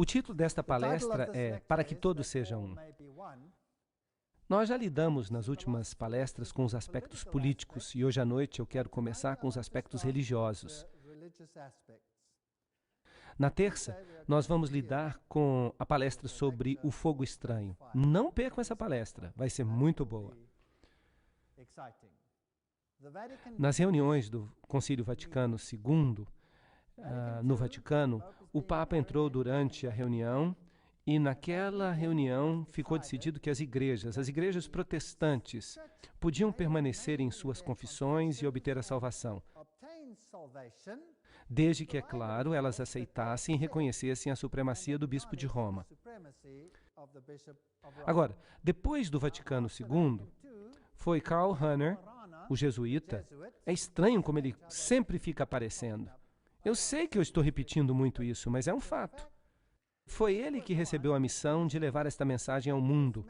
O título desta palestra é Para que todos sejam um. Nós já lidamos nas últimas palestras com os aspectos políticos e hoje à noite eu quero começar com os aspectos religiosos. Na terça, nós vamos lidar com a palestra sobre o fogo estranho. Não percam essa palestra, vai ser muito boa. Nas reuniões do Concílio Vaticano II, no Vaticano, o Papa entrou durante a reunião e naquela reunião ficou decidido que as igrejas protestantes, podiam permanecer em suas confissões e obter a salvação, desde que, é claro, elas aceitassem e reconhecessem a supremacia do Bispo de Roma. Agora, depois do Vaticano II, foi Karl Rahner, o jesuíta. É estranho como ele sempre fica aparecendo. Eu sei que eu estou repetindo muito isso, mas é um fato. Foi ele que recebeu a missão de levar esta mensagem ao mundo,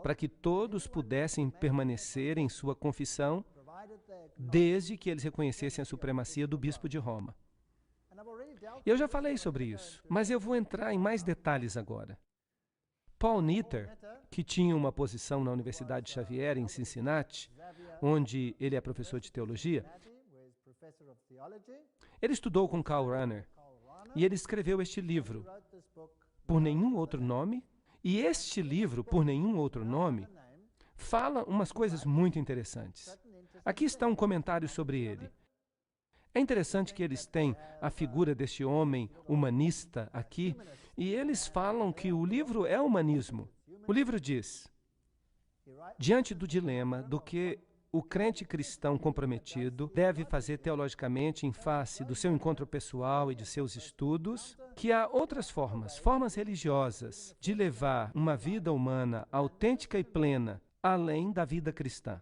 para que todos pudessem permanecer em sua confissão, desde que eles reconhecessem a supremacia do Bispo de Roma. Eu já falei sobre isso, mas eu vou entrar em mais detalhes agora. Paul Nitter, que tinha uma posição na Universidade Xavier, em Cincinnati, onde ele é professor de teologia, ele estudou com Karl Rahner e ele escreveu este livro, Por Nenhum Outro Nome, e este livro, Por Nenhum Outro Nome, fala umas coisas muito interessantes. Aqui está um comentário sobre ele. É interessante que eles têm a figura deste homem humanista aqui, e eles falam que o livro é humanismo. O livro diz, diante do dilema do que o crente cristão comprometido deve fazer teologicamente em face do seu encontro pessoal e de seus estudos, que há outras formas religiosas, de levar uma vida humana autêntica e plena, além da vida cristã.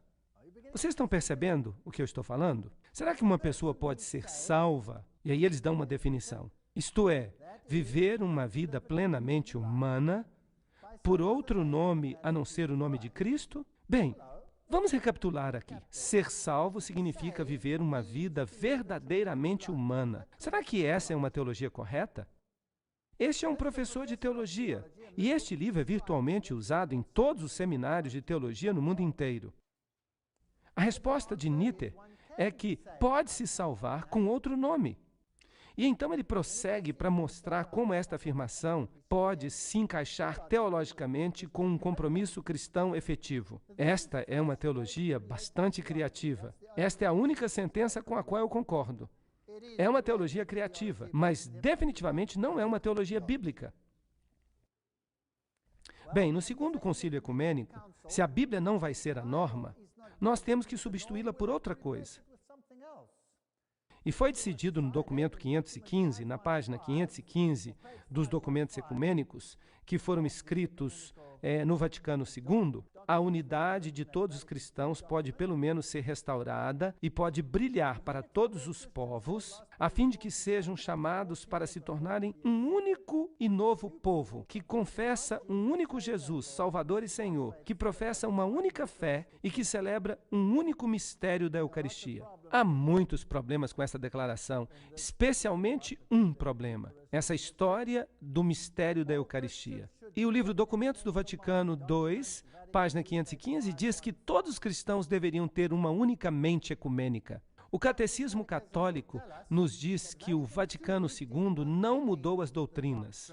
Vocês estão percebendo o que eu estou falando? Será que uma pessoa pode ser salva? E aí eles dão uma definição. Isto é, viver uma vida plenamente humana, por outro nome a não ser o nome de Cristo? Bem, vamos recapitular aqui. Ser salvo significa viver uma vida verdadeiramente humana. Será que essa é uma teologia correta? Este é um professor de teologia, e este livro é virtualmente usado em todos os seminários de teologia no mundo inteiro. A resposta de Nitter é que pode se salvar com outro nome. E então ele prossegue para mostrar como esta afirmação pode se encaixar teologicamente com um compromisso cristão efetivo. Esta é uma teologia bastante criativa. Esta é a única sentença com a qual eu concordo. É uma teologia criativa, mas definitivamente não é uma teologia bíblica. Bem, no segundo concílio ecumênico, se a Bíblia não vai ser a norma, nós temos que substituí-la por outra coisa. E foi decidido no documento 515, na página 515 dos documentos ecumênicos, que foram escritos no Vaticano II, a unidade de todos os cristãos pode pelo menos ser restaurada e pode brilhar para todos os povos, a fim de que sejam chamados para se tornarem um único e novo povo, que confessa um único Jesus, Salvador e Senhor, que professa uma única fé e que celebra um único mistério da Eucaristia. Há muitos problemas com essa declaração, especialmente um problema, essa história do mistério da Eucaristia. E o livro Documentos do Vaticano II, página 515, diz que todos os cristãos deveriam ter uma única mente ecumênica. O Catecismo Católico nos diz que o Vaticano II não mudou as doutrinas,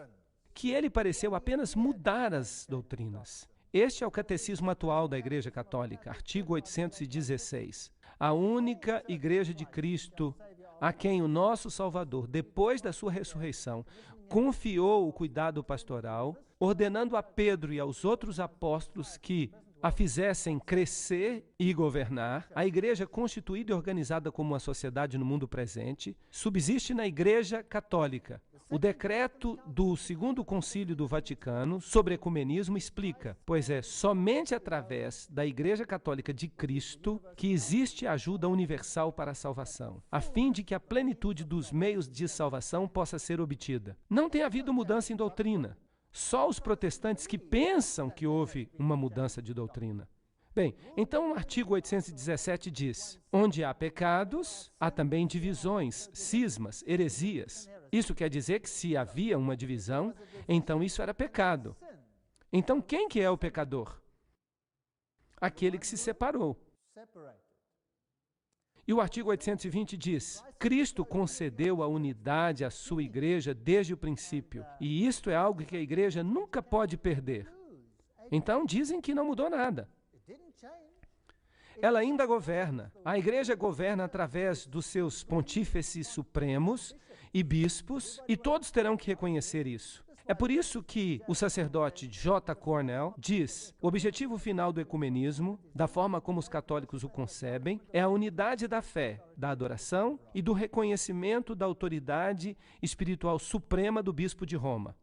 que ele pareceu apenas mudar as doutrinas. Este é o Catecismo atual da Igreja Católica, artigo 816. A única Igreja de Cristo, a quem o nosso Salvador, depois da sua ressurreição, confiou o cuidado pastoral, ordenando a Pedro e aos outros apóstolos que a fizessem crescer e governar, a igreja constituída e organizada como uma sociedade no mundo presente, subsiste na Igreja Católica. O decreto do Segundo Concílio do Vaticano sobre ecumenismo explica, pois é somente através da Igreja Católica de Cristo que existe ajuda universal para a salvação, a fim de que a plenitude dos meios de salvação possa ser obtida. Não tem havido mudança em doutrina. Só os protestantes que pensam que houve uma mudança de doutrina. Bem, então o artigo 817 diz, onde há pecados, há também divisões, cismas, heresias. Isso quer dizer que se havia uma divisão, então isso era pecado. Então quem que é o pecador? Aquele que se separou. E o artigo 820 diz: Cristo concedeu a unidade à sua igreja desde o princípio, e isto é algo que a igreja nunca pode perder. Então dizem que não mudou nada. Ela ainda governa. A igreja governa através dos seus pontífices supremos e bispos, e todos terão que reconhecer isso. É por isso que o sacerdote J. Cornell diz: o objetivo final do ecumenismo, da forma como os católicos o concebem, é a unidade da fé, da adoração e do reconhecimento da autoridade espiritual suprema do bispo de Roma.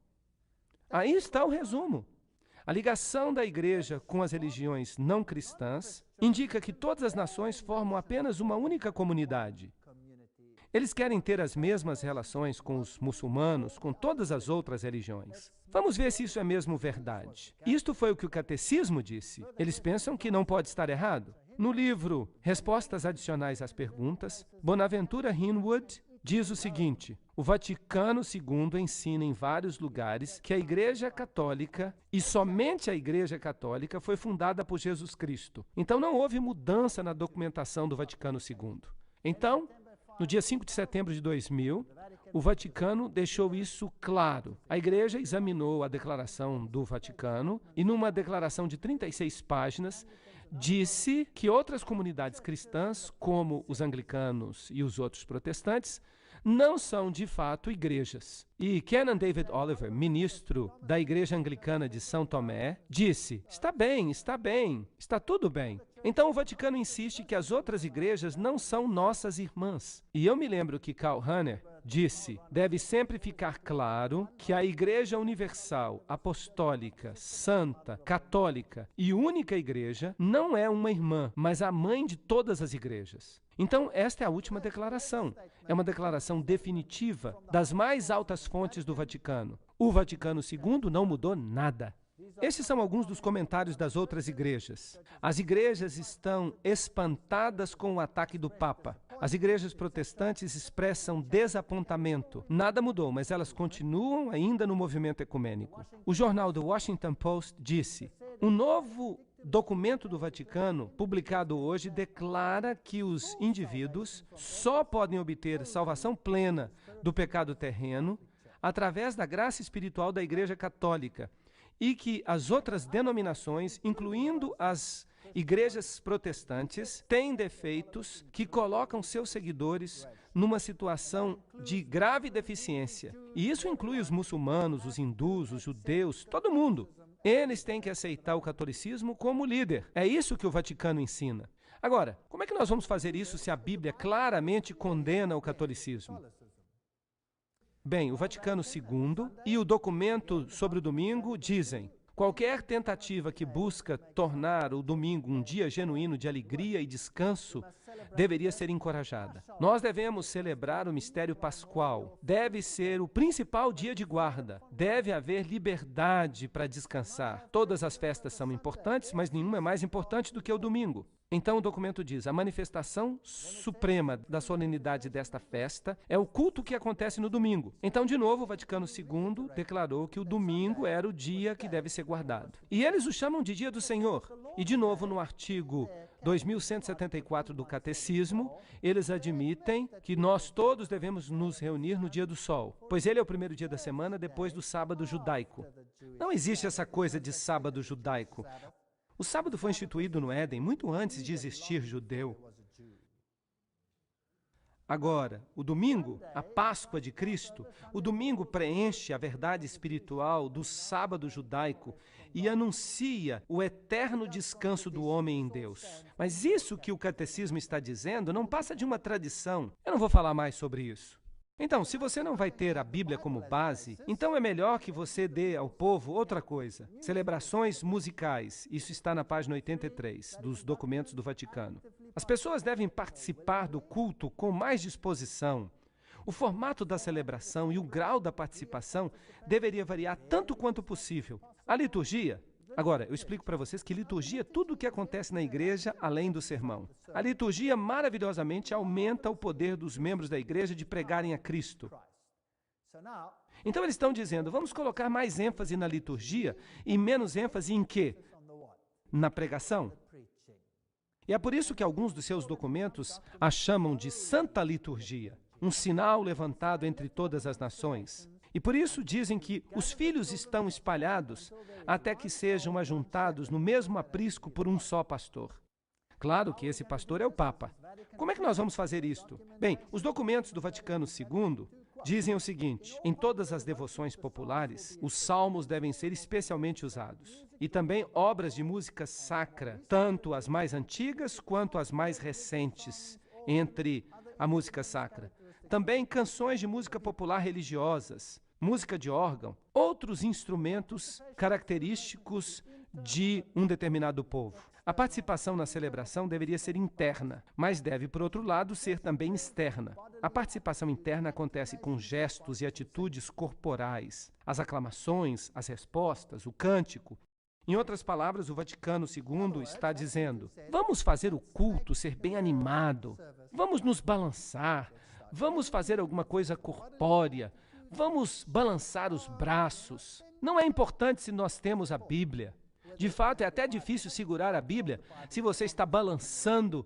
Aí está o resumo. A ligação da igreja com as religiões não cristãs indica que todas as nações formam apenas uma única comunidade. Eles querem ter as mesmas relações com os muçulmanos, com todas as outras religiões. Vamos ver se isso é mesmo verdade. Isto foi o que o catecismo disse. Eles pensam que não pode estar errado. No livro Respostas Adicionais às Perguntas, Bonaventura Hinwood diz o seguinte: o Vaticano II ensina em vários lugares que a Igreja Católica, e somente a Igreja Católica, foi fundada por Jesus Cristo. Então não houve mudança na documentação do Vaticano II. Então, no dia 5 de setembro de 2000, o Vaticano deixou isso claro. A Igreja examinou a declaração do Vaticano e, numa declaração de 36 páginas, disse que outras comunidades cristãs, como os anglicanos e os outros protestantes, não são, de fato, igrejas. E Canon David Oliver, ministro da Igreja Anglicana de São Tomé, disse: está bem, está tudo bem. Então o Vaticano insiste que as outras igrejas não são nossas irmãs. E eu me lembro que Karl Rahner disse: deve sempre ficar claro que a Igreja Universal, Apostólica, Santa, Católica e única igreja não é uma irmã, mas a mãe de todas as igrejas. Então, esta é a última declaração. É uma declaração definitiva das mais altas fontes do Vaticano. O Vaticano II não mudou nada. Esses são alguns dos comentários das outras igrejas. As igrejas estão espantadas com o ataque do Papa. As igrejas protestantes expressam desapontamento. Nada mudou, mas elas continuam ainda no movimento ecumênico. O jornal The Washington Post disse: um novo documento do Vaticano, publicado hoje, declara que os indivíduos só podem obter salvação plena do pecado terreno através da graça espiritual da Igreja Católica, e que as outras denominações, incluindo as igrejas protestantes, têm defeitos que colocam seus seguidores numa situação de grave deficiência. E isso inclui os muçulmanos, os hindus, os judeus, todo mundo. Eles têm que aceitar o catolicismo como líder. É isso que o Vaticano ensina. Agora, como é que nós vamos fazer isso se a Bíblia claramente condena o catolicismo? Bem, o Vaticano II e o documento sobre o domingo dizem: qualquer tentativa que busca tornar o domingo um dia genuíno de alegria e descanso deveria ser encorajada. Nós devemos celebrar o mistério pascual. Deve ser o principal dia de guarda. Deve haver liberdade para descansar. Todas as festas são importantes, mas nenhuma é mais importante do que o domingo. Então o documento diz: a manifestação suprema da solenidade desta festa é o culto que acontece no domingo. Então, de novo, o Vaticano II declarou que o domingo era o dia que deve ser guardado. E eles o chamam de Dia do Senhor. E, de novo, no artigo 2174 do Catecismo, eles admitem que nós todos devemos nos reunir no dia do sol, pois ele é o primeiro dia da semana depois do sábado judaico. Não existe essa coisa de sábado judaico. O sábado foi instituído no Éden muito antes de existir judeu. Agora, o domingo, a Páscoa de Cristo, o domingo preenche a verdade espiritual do sábado judaico e anuncia o eterno descanso do homem em Deus. Mas isso que o catecismo está dizendo não passa de uma tradição. Eu não vou falar mais sobre isso. Então, se você não vai ter a Bíblia como base, então é melhor que você dê ao povo outra coisa. Celebrações musicais. Isso está na página 83 dos documentos do Vaticano. As pessoas devem participar do culto com mais disposição. O formato da celebração e o grau da participação deveria variar tanto quanto possível. A liturgia... Agora, eu explico para vocês que liturgia é tudo o que acontece na igreja além do sermão. A liturgia maravilhosamente aumenta o poder dos membros da igreja de pregarem a Cristo. Então eles estão dizendo, vamos colocar mais ênfase na liturgia e menos ênfase em quê? Na pregação. E é por isso que alguns dos seus documentos a chamam de Santa Liturgia, um sinal levantado entre todas as nações. E por isso dizem que os filhos estão espalhados até que sejam ajuntados no mesmo aprisco por um só pastor. Claro que esse pastor é o Papa. Como é que nós vamos fazer isto? Bem, os documentos do Vaticano II dizem o seguinte: em todas as devoções populares, os salmos devem ser especialmente usados. E também obras de música sacra, tanto as mais antigas quanto as mais recentes, entre a música sacra. Também canções de música popular religiosas, música de órgão, outros instrumentos característicos de um determinado povo. A participação na celebração deveria ser interna, mas deve, por outro lado, ser também externa. A participação interna acontece com gestos e atitudes corporais, as aclamações, as respostas, o cântico. Em outras palavras, o Vaticano II está dizendo: vamos fazer o culto ser bem animado, vamos nos balançar, vamos fazer alguma coisa corpórea, vamos balançar os braços. Não é importante se nós temos a Bíblia. De fato, é até difícil segurar a Bíblia se você está balançando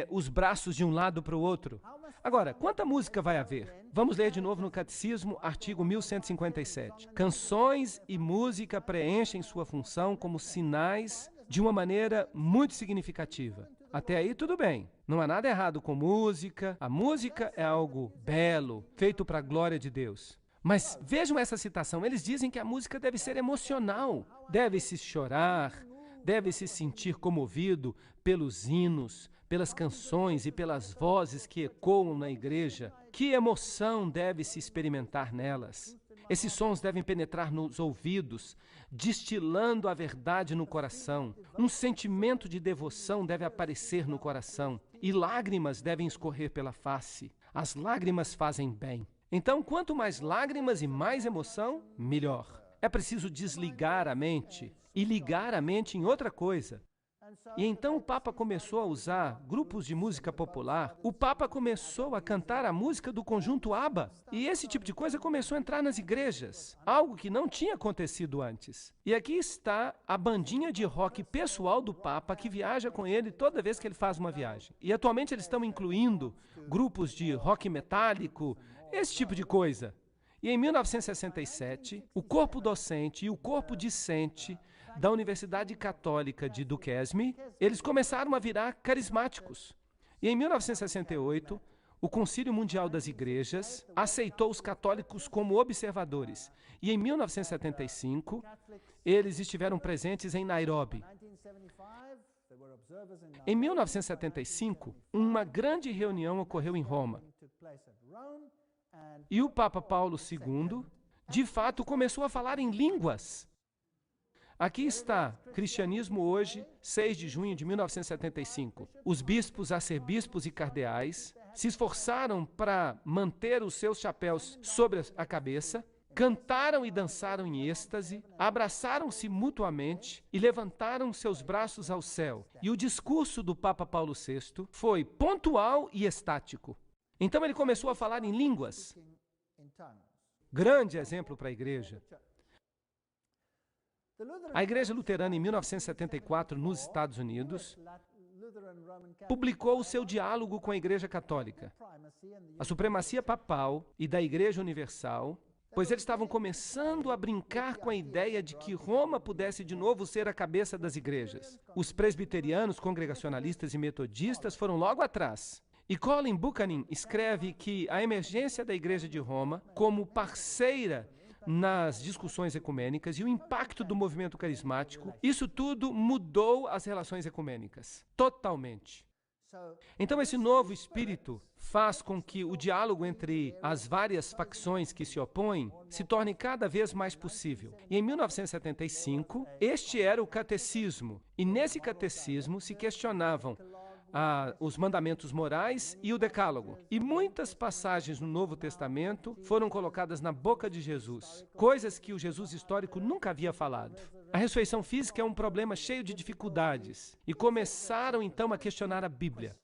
os braços de um lado para o outro. Agora, quanta música vai haver? Vamos ler de novo no Catecismo, artigo 1157. Canções e música preenchem sua função como sinais de uma maneira muito significativa. Até aí, tudo bem. Não há nada errado com música. A música é algo belo, feito para a glória de Deus. Mas vejam essa citação. Eles dizem que a música deve ser emocional. Deve-se chorar, deve-se sentir comovido pelos hinos, pelas canções e pelas vozes que ecoam na igreja. Que emoção deve-se experimentar nelas? Esses sons devem penetrar nos ouvidos, destilando a verdade no coração. Um sentimento de devoção deve aparecer no coração e lágrimas devem escorrer pela face. As lágrimas fazem bem. Então, quanto mais lágrimas e mais emoção, melhor. É preciso desligar a mente e ligar a mente em outra coisa. E então o Papa começou a usar grupos de música popular. O Papa começou a cantar a música do conjunto ABBA. E esse tipo de coisa começou a entrar nas igrejas, algo que não tinha acontecido antes. E aqui está a bandinha de rock pessoal do Papa, que viaja com ele toda vez que ele faz uma viagem. E atualmente eles estão incluindo grupos de rock metálico, esse tipo de coisa. E em 1967, o corpo docente e o corpo discente da Universidade Católica de Duquesne, eles começaram a virar carismáticos. E em 1968, o Concílio Mundial das Igrejas aceitou os católicos como observadores. E em 1975, eles estiveram presentes em Nairobi. Em 1975, uma grande reunião ocorreu em Roma. E o Papa Paulo II, de fato, começou a falar em línguas. Aqui está, Cristianismo Hoje, 6 de junho de 1975. Os bispos, arcebispos e cardeais se esforçaram para manter os seus chapéus sobre a cabeça, cantaram e dançaram em êxtase, abraçaram-se mutuamente e levantaram seus braços ao céu. E o discurso do Papa Paulo VI foi pontual e estático. Então ele começou a falar em línguas. Grande exemplo para a igreja. A Igreja Luterana, em 1974, nos Estados Unidos, publicou o seu diálogo com a Igreja Católica, a supremacia papal e da Igreja Universal, pois eles estavam começando a brincar com a ideia de que Roma pudesse de novo ser a cabeça das igrejas. Os presbiterianos, congregacionalistas e metodistas foram logo atrás. E Colin Buchanan escreve que a emergência da Igreja de Roma como parceira nas discussões ecumênicas e o impacto do movimento carismático, isso tudo mudou as relações ecumênicas, totalmente. Então esse novo espírito faz com que o diálogo entre as várias facções que se opõem se torne cada vez mais possível. E em 1975, este era o catecismo, e nesse catecismo se questionavam os mandamentos morais e o decálogo. E muitas passagens no Novo Testamento foram colocadas na boca de Jesus, coisas que o Jesus histórico nunca havia falado. A ressurreição física é um problema cheio de dificuldades, e começaram então a questionar a Bíblia.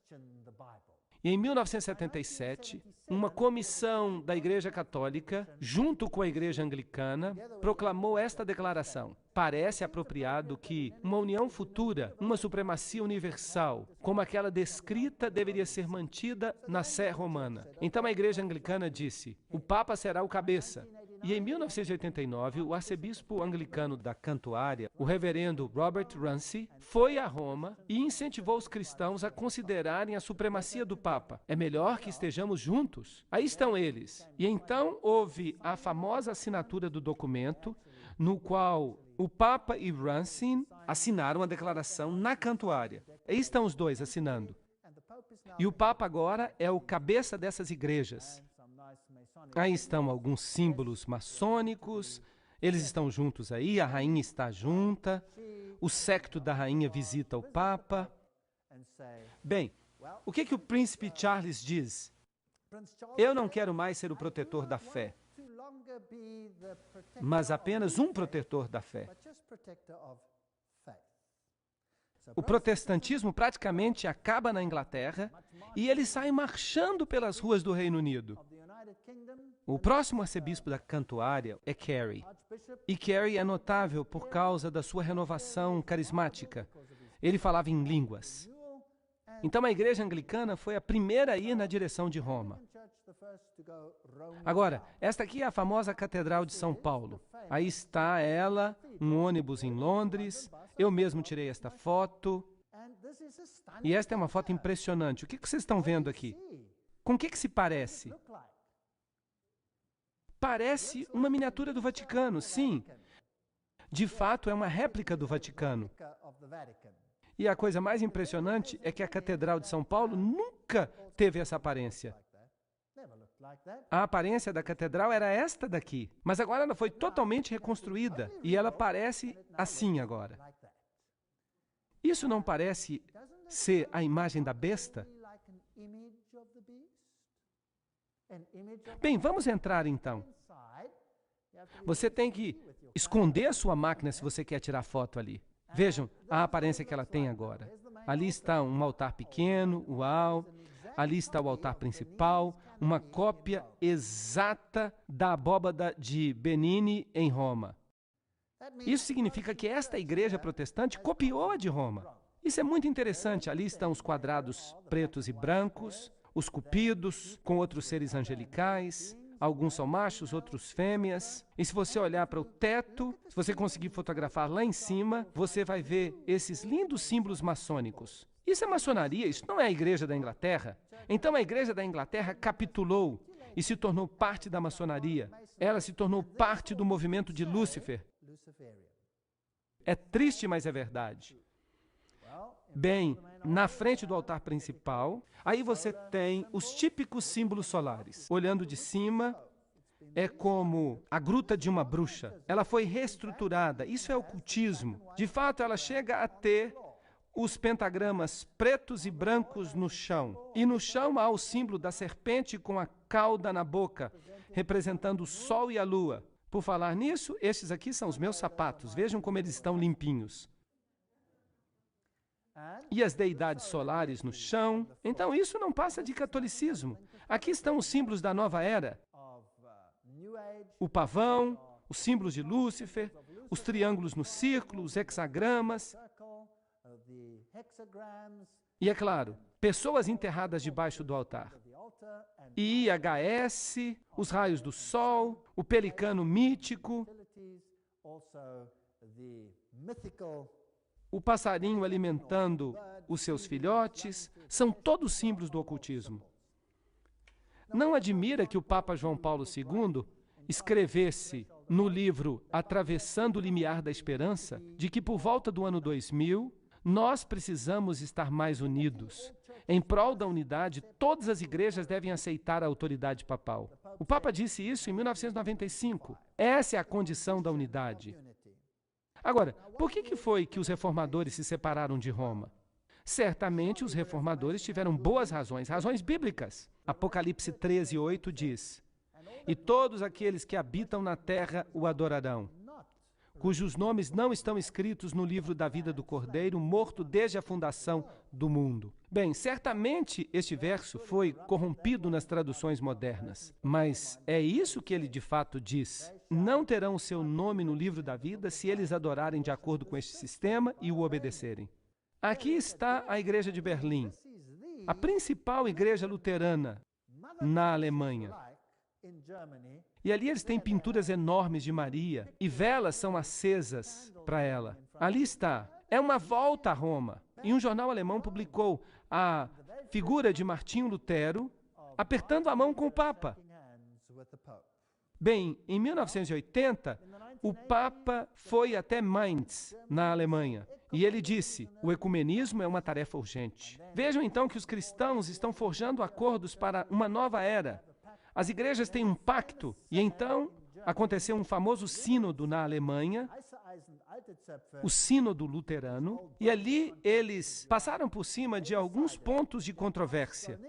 E em 1977, uma comissão da Igreja Católica, junto com a Igreja Anglicana, proclamou esta declaração: parece apropriado que uma união futura, uma supremacia universal, como aquela descrita, deveria ser mantida na Sé Romana. Então a Igreja Anglicana disse: o Papa será o cabeça. E em 1989, o arcebispo anglicano da Cantuária, o reverendo Robert Runcie, foi a Roma e incentivou os cristãos a considerarem a supremacia do Papa. É melhor que estejamos juntos. Aí estão eles. E então houve a famosa assinatura do documento, no qual o Papa e Runcie assinaram a declaração na Cantuária. Aí estão os dois assinando. E o Papa agora é o cabeça dessas igrejas. Aí estão alguns símbolos maçônicos, eles estão juntos aí, a rainha está junta, o séquito da rainha visita o Papa. Bem, o que o príncipe Charles diz? Eu não quero mais ser o protetor da fé, mas apenas um protetor da fé. O protestantismo praticamente acaba na Inglaterra e ele sai marchando pelas ruas do Reino Unido. O próximo arcebispo da Cantuária é Carey. E Carey é notável por causa da sua renovação carismática. Ele falava em línguas. Então a Igreja Anglicana foi a primeira a ir na direção de Roma. Agora, esta aqui é a famosa Catedral de São Paulo. Aí está ela, um ônibus em Londres. Eu mesmo tirei esta foto. E esta é uma foto impressionante. O que vocês estão vendo aqui? Com o que se parece? Parece uma miniatura do Vaticano, sim. De fato, é uma réplica do Vaticano. E a coisa mais impressionante é que a Catedral de São Paulo nunca teve essa aparência. A aparência da catedral era esta daqui, mas agora ela foi totalmente reconstruída e ela parece assim agora. Isso não parece ser a imagem da besta? Bem, vamos entrar então. Você tem que esconder a sua máquina se você quer tirar foto ali. Vejam a aparência que ela tem agora. Ali está um altar pequeno, uau. Ali está o altar principal, uma cópia exata da abóbada de Benini em Roma. Isso significa que esta igreja protestante copiou a de Roma. Isso é muito interessante. Ali estão os quadrados pretos e brancos, os cupidos com outros seres angelicais. Alguns são machos, outros fêmeas. E se você olhar para o teto, se você conseguir fotografar lá em cima, você vai ver esses lindos símbolos maçônicos. Isso é maçonaria, isso não é a Igreja da Inglaterra. Então a Igreja da Inglaterra capitulou e se tornou parte da maçonaria. Ela se tornou parte do movimento de Lúcifer. É triste, mas é verdade. Bem, na frente do altar principal, aí você tem os típicos símbolos solares. Olhando de cima, é como a gruta de uma bruxa. Ela foi reestruturada. Isso é ocultismo. De fato, ela chega a ter os pentagramas pretos e brancos no chão. E no chão há o símbolo da serpente com a cauda na boca, representando o sol e a lua. Por falar nisso, estes aqui são os meus sapatos. Vejam como eles estão limpinhos. E as deidades solares no chão. Então isso não passa de catolicismo. Aqui estão os símbolos da nova era. O pavão, os símbolos de Lúcifer, os triângulos no círculo, os hexagramas. E é claro, pessoas enterradas debaixo do altar. IHS, os raios do sol, o pelicano mítico, o passarinho alimentando os seus filhotes, são todos símbolos do ocultismo. Não admira que o Papa João Paulo II escrevesse no livro Atravessando o Limiar da Esperança, de que por volta do ano 2000, nós precisamos estar mais unidos. Em prol da unidade, todas as igrejas devem aceitar a autoridade papal. O Papa disse isso em 1995. Essa é a condição da unidade. Agora, por que foi que os reformadores se separaram de Roma? Certamente os reformadores tiveram boas razões, razões bíblicas. Apocalipse 13:8 diz: "E todos aqueles que habitam na terra o adorarão. cujos nomes não estão escritos no livro da vida do Cordeiro, morto desde a fundação do mundo. Bem, certamente este verso foi corrompido nas traduções modernas, mas é isso que ele de fato diz. Não terão o seu nome no livro da vida se eles adorarem de acordo com este sistema e o obedecerem. Aqui está a Igreja de Berlim, a principal igreja luterana na Alemanha. E ali eles têm pinturas enormes de Maria e velas são acesas para ela. Ali está. É uma volta a Roma. E um jornal alemão publicou a figura de Martinho Lutero apertando a mão com o Papa. Bem, em 1980, o Papa foi até Mainz, na Alemanha, e ele disse: o ecumenismo é uma tarefa urgente. Vejam então que os cristãos estão forjando acordos para uma nova era. As igrejas têm um pacto, e então aconteceu um famoso sínodo na Alemanha, o sínodo luterano, e ali eles passaram por cima de alguns pontos de controvérsia.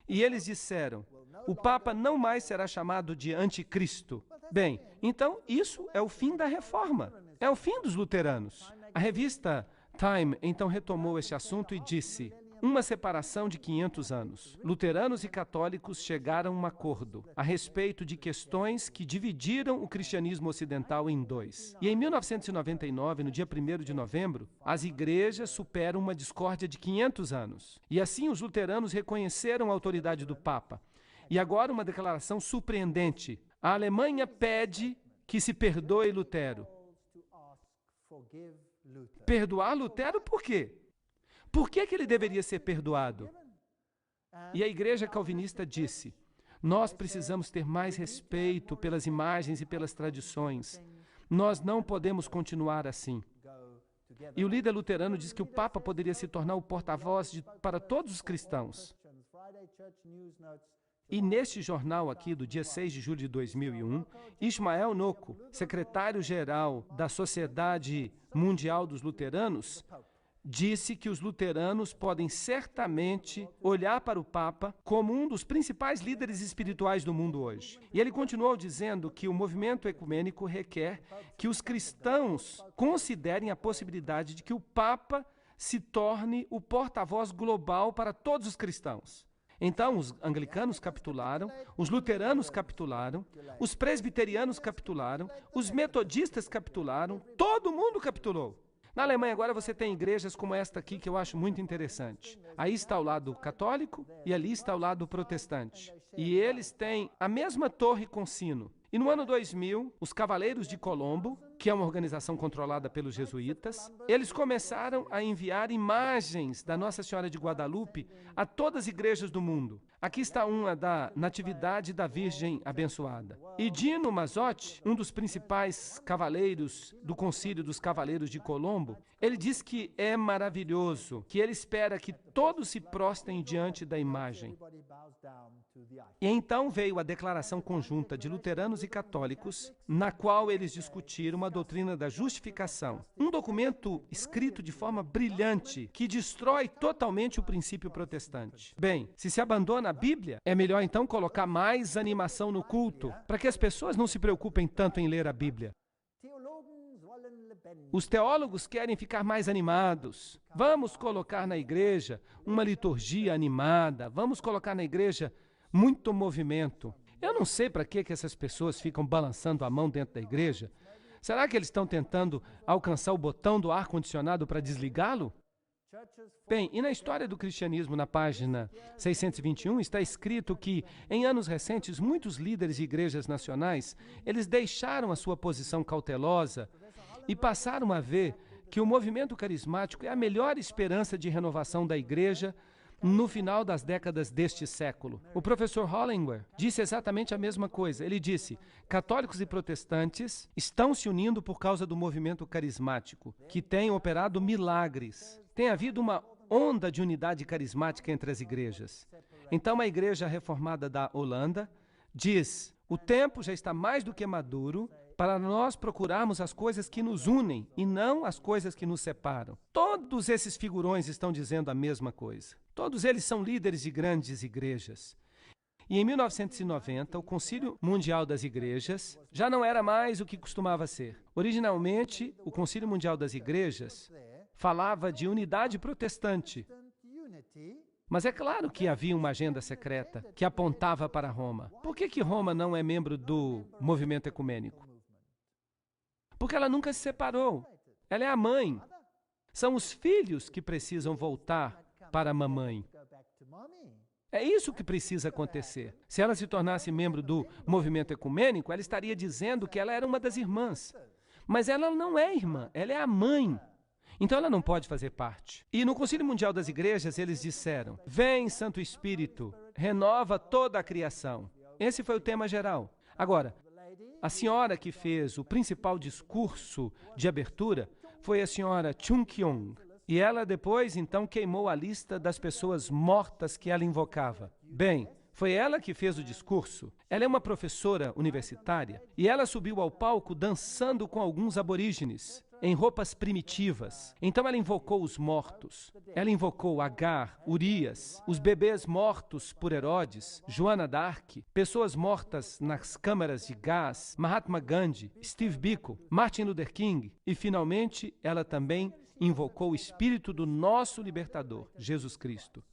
E eles disseram: o Papa não mais será chamado de anticristo. Bem, então isso é o fim da reforma, é o fim dos luteranos. A revista Time então retomou este assunto e disse: uma separação de 500 anos. Luteranos e católicos chegaram a um acordo a respeito de questões que dividiram o cristianismo ocidental em dois. E em 1999, no dia 1º de novembro, as igrejas superam uma discórdia de 500 anos. E assim os luteranos reconheceram a autoridade do Papa. E agora uma declaração surpreendente. A Alemanha pede que se perdoe Lutero. Perdoar Lutero por quê? Por que ele deveria ser perdoado? E a igreja calvinista disse: nós precisamos ter mais respeito pelas imagens e pelas tradições. Nós não podemos continuar assim. E o líder luterano diz que o Papa poderia se tornar o porta-voz para todos os cristãos. E neste jornal aqui, do dia 6 de julho de 2001, Ismael Nocco, secretário-geral da Sociedade Mundial dos Luteranos, disse que os luteranos podem certamente olhar para o Papa como um dos principais líderes espirituais do mundo hoje. E ele continuou dizendo que o movimento ecumênico requer que os cristãos considerem a possibilidade de que o Papa se torne o porta-voz global para todos os cristãos. Então, os anglicanos capitularam, os luteranos capitularam, os presbiterianos capitularam, os metodistas capitularam, todo mundo capitulou. Na Alemanha agora você tem igrejas como esta aqui, que eu acho muito interessante. Aí está o lado católico e ali está o lado protestante. E eles têm a mesma torre com sino. E no ano 2000, os Cavaleiros de Colombo, que é uma organização controlada pelos jesuítas, eles começaram a enviar imagens da Nossa Senhora de Guadalupe a todas as igrejas do mundo. Aqui está uma da Natividade da Virgem Abençoada. E Dino Mazzotti, um dos principais cavaleiros do Concílio dos Cavaleiros de Colombo, ele diz que é maravilhoso, que ele espera que todos se prostrem diante da imagem. E então veio a declaração conjunta de luteranos e católicos, na qual eles discutiram a doutrina da justificação. Um documento escrito de forma brilhante, que destrói totalmente o princípio protestante. Bem, se se abandona a Bíblia, é melhor então colocar mais animação no culto, para que as pessoas não se preocupem tanto em ler a Bíblia. Os teólogos querem ficar mais animados. Vamos colocar na igreja uma liturgia animada, vamos colocar na igreja muito movimento. Eu não sei para que essas pessoas ficam balançando a mão dentro da igreja. Será que eles estão tentando alcançar o botão do ar-condicionado para desligá-lo? Bem, e na história do cristianismo, na página 621, está escrito que, em anos recentes, muitos líderes de igrejas nacionais, eles deixaram a sua posição cautelosa e passaram a ver que o movimento carismático é a melhor esperança de renovação da igreja no final das décadas deste século. O professor Hollingworth disse exatamente a mesma coisa. Ele disse: católicos e protestantes estão se unindo por causa do movimento carismático, que tem operado milagres. Tem havido uma onda de unidade carismática entre as igrejas. Então, a Igreja Reformada da Holanda diz: o tempo já está mais do que maduro para nós procurarmos as coisas que nos unem e não as coisas que nos separam. Todos esses figurões estão dizendo a mesma coisa. Todos eles são líderes de grandes igrejas. E em 1990, o Concílio Mundial das Igrejas já não era mais o que costumava ser. Originalmente, o Concílio Mundial das Igrejas falava de unidade protestante. Mas é claro que havia uma agenda secreta que apontava para Roma. Por que Roma não é membro do movimento ecumênico? Porque ela nunca se separou. Ela é a mãe. São os filhos que precisam voltar para a mamãe. É isso que precisa acontecer. Se ela se tornasse membro do movimento ecumênico, ela estaria dizendo que ela era uma das irmãs. Mas ela não é irmã, ela é a mãe. Então ela não pode fazer parte. E no Concílio Mundial das Igrejas eles disseram: vem, Santo Espírito, renova toda a criação. Esse foi o tema geral. Agora, a senhora que fez o principal discurso de abertura foi a senhora Chung Kyung. E ela depois, então, queimou a lista das pessoas mortas que ela invocava. Bem, foi ela que fez o discurso. Ela é uma professora universitária e ela subiu ao palco dançando com alguns aborígenes, em roupas primitivas. Então ela invocou os mortos. Ela invocou Agar, Urias, os bebês mortos por Herodes, Joana d'Arc, pessoas mortas nas câmaras de gás, Mahatma Gandhi, Steve Biko, Martin Luther King e, finalmente, ela também invocou o espírito do nosso libertador, Jesus Cristo.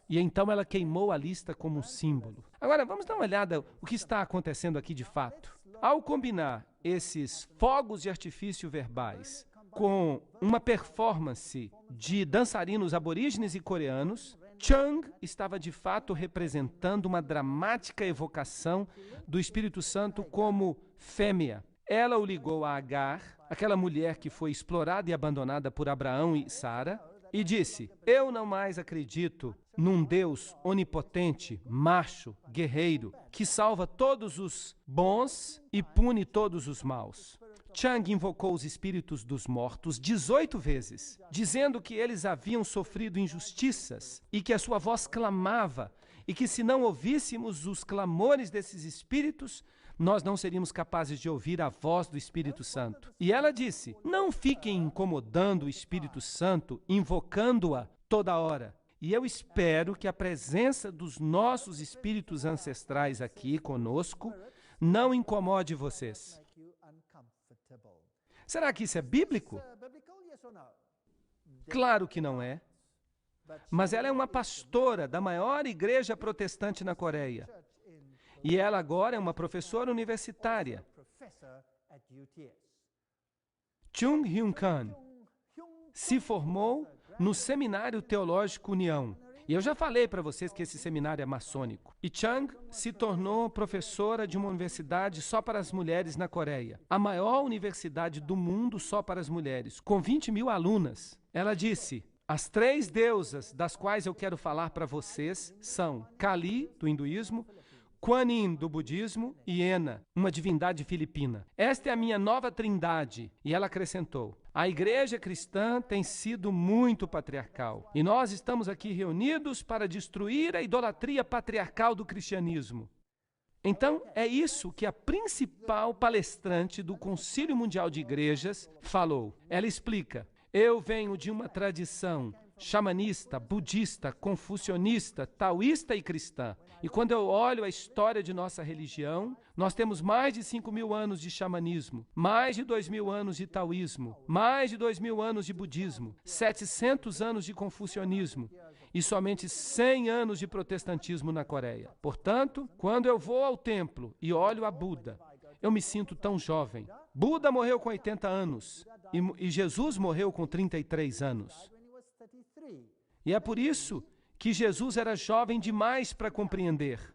E então ela queimou a lista como um símbolo. Agora, vamos dar uma olhada o que está acontecendo aqui de fato. Ao combinar esses fogos de artifício verbais com uma performance de dançarinos aborígenes e coreanos, Chung estava de fato representando uma dramática evocação do Espírito Santo como fêmea. Ela o ligou a Agar, aquela mulher que foi explorada e abandonada por Abraão e Sara, e disse: eu não mais acredito num Deus onipotente, macho, guerreiro, que salva todos os bons e pune todos os maus. Chung invocou os espíritos dos mortos 18 vezes, dizendo que eles haviam sofrido injustiças e que a sua voz clamava, e que se não ouvíssemos os clamores desses espíritos, nós não seríamos capazes de ouvir a voz do Espírito Santo. E ela disse: não fiquem incomodando o Espírito Santo, invocando-a toda hora. E eu espero que a presença dos nossos espíritos ancestrais aqui conosco não incomode vocês. Será que isso é bíblico? Claro que não é. Mas ela é uma pastora da maior igreja protestante na Coreia. E ela agora é uma professora universitária. Chung Hyun-kan se formou no Seminário Teológico União. E eu já falei para vocês que esse seminário é maçônico. E Chung se tornou professora de uma universidade só para as mulheres na Coreia. A maior universidade do mundo só para as mulheres, com 20 mil alunas. Ela disse: as 3 deusas das quais eu quero falar para vocês são Kali, do hinduísmo, Kuan Yin, do budismo, e Ena, uma divindade filipina. Esta é a minha nova trindade. E ela acrescentou: a igreja cristã tem sido muito patriarcal. E nós estamos aqui reunidos para destruir a idolatria patriarcal do cristianismo. Então, é isso que a principal palestrante do Concílio Mundial de Igrejas falou. Ela explica: eu venho de uma tradição xamanista, budista, confucionista, taoísta e cristã. E quando eu olho a história de nossa religião, nós temos mais de 5.000 anos de xamanismo, mais de 2.000 anos de taoísmo, mais de 2.000 anos de budismo, 700 anos de confucionismo e somente 100 anos de protestantismo na Coreia. Portanto, quando eu vou ao templo e olho a Buda, eu me sinto tão jovem. Buda morreu com 80 anos e Jesus morreu com 33 anos. E é por isso que Jesus era jovem demais para compreender.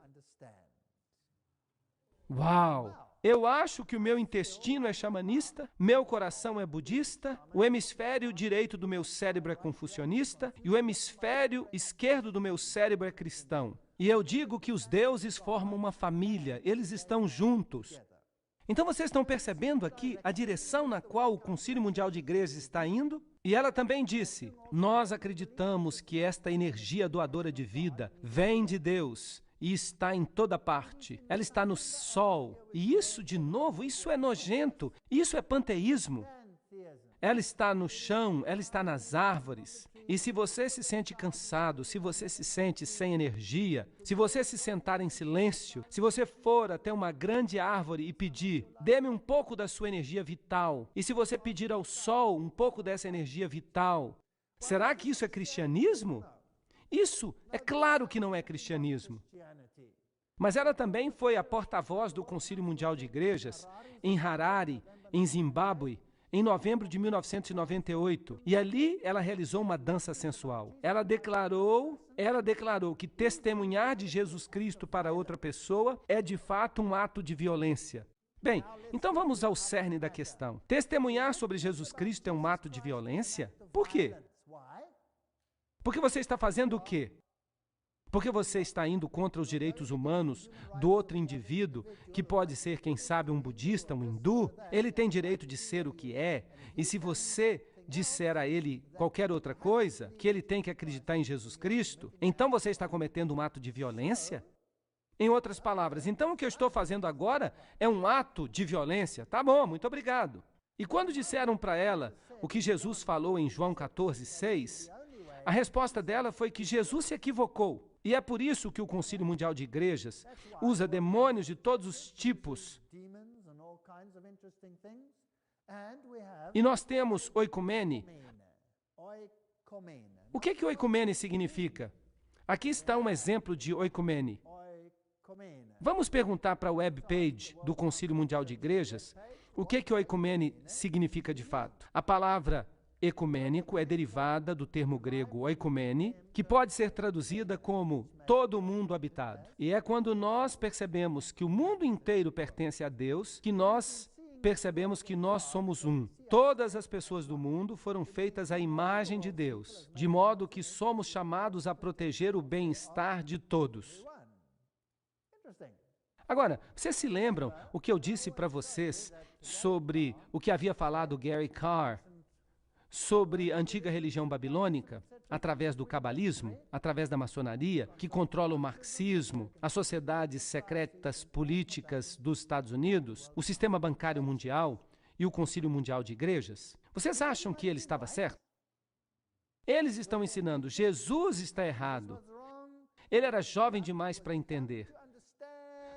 Uau! Eu acho que o meu intestino é xamanista, meu coração é budista, o hemisfério direito do meu cérebro é confucionista e o hemisfério esquerdo do meu cérebro é cristão. E eu digo que os deuses formam uma família, eles estão juntos. Então vocês estão percebendo aqui a direção na qual o Concílio Mundial de Igrejas está indo? E ela também disse: nós acreditamos que esta energia doadora de vida vem de Deus e está em toda parte. Ela está no sol. E isso, de novo, isso é nojento. Isso é panteísmo. Ela está no chão, ela está nas árvores. E se você se sente cansado, se você se sente sem energia, se você se sentar em silêncio, se você for até uma grande árvore e pedir, dê-me um pouco da sua energia vital, e se você pedir ao sol um pouco dessa energia vital, será que isso é cristianismo? Isso é claro que não é cristianismo. Mas ela também foi a porta-voz do Concílio Mundial de Igrejas em Harare, em Zimbábue, em novembro de 1998, e ali ela realizou uma dança sensual. Ela declarou que testemunhar de Jesus Cristo para outra pessoa é de fato um ato de violência. Bem, então vamos ao cerne da questão. Testemunhar sobre Jesus Cristo é um ato de violência? Por quê? Porque você está fazendo o quê? Porque você está indo contra os direitos humanos do outro indivíduo, que pode ser, quem sabe, um budista, um hindu. Ele tem direito de ser o que é, e se você disser a ele qualquer outra coisa, que ele tem que acreditar em Jesus Cristo, então você está cometendo um ato de violência? Em outras palavras, então o que eu estou fazendo agora é um ato de violência? Tá bom, muito obrigado. E quando disseram para ela o que Jesus falou em João 14:6, a resposta dela foi que Jesus se equivocou. E é por isso que o Concílio Mundial de Igrejas usa demônios de todos os tipos. E nós temos oikumene. O que oikumene significa? Aqui está um exemplo de oikumene. Vamos perguntar para a webpage do Concílio Mundial de Igrejas o que oikumene significa de fato. A palavra ecumênico é derivada do termo grego oikumene, que pode ser traduzida como todo mundo habitado. E é quando nós percebemos que o mundo inteiro pertence a Deus, que nós percebemos que nós somos um. Todas as pessoas do mundo foram feitas à imagem de Deus, de modo que somos chamados a proteger o bem-estar de todos. Agora, vocês se lembram o que eu disse para vocês sobre o que havia falado Gary Carr sobre a antiga religião babilônica, através do cabalismo, através da maçonaria, que controla o marxismo, as sociedades secretas políticas dos Estados Unidos, o sistema bancário mundial e o Concílio Mundial de Igrejas? Vocês acham que ele estava certo? Eles estão ensinando, Jesus está errado. Ele era jovem demais para entender.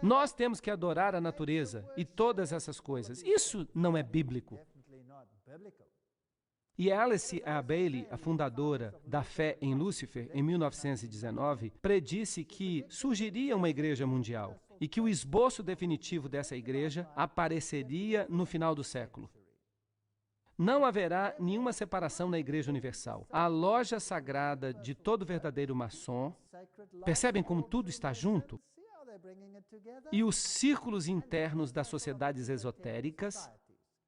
Nós temos que adorar a natureza e todas essas coisas. Isso não é bíblico. E Alice A. Bailey, a fundadora da fé em Lúcifer, em 1919, predisse que surgiria uma igreja mundial e que o esboço definitivo dessa igreja apareceria no final do século. Não haverá nenhuma separação na Igreja Universal. A loja sagrada de todo verdadeiro maçom, percebem como tudo está junto? E os círculos internos das sociedades esotéricas.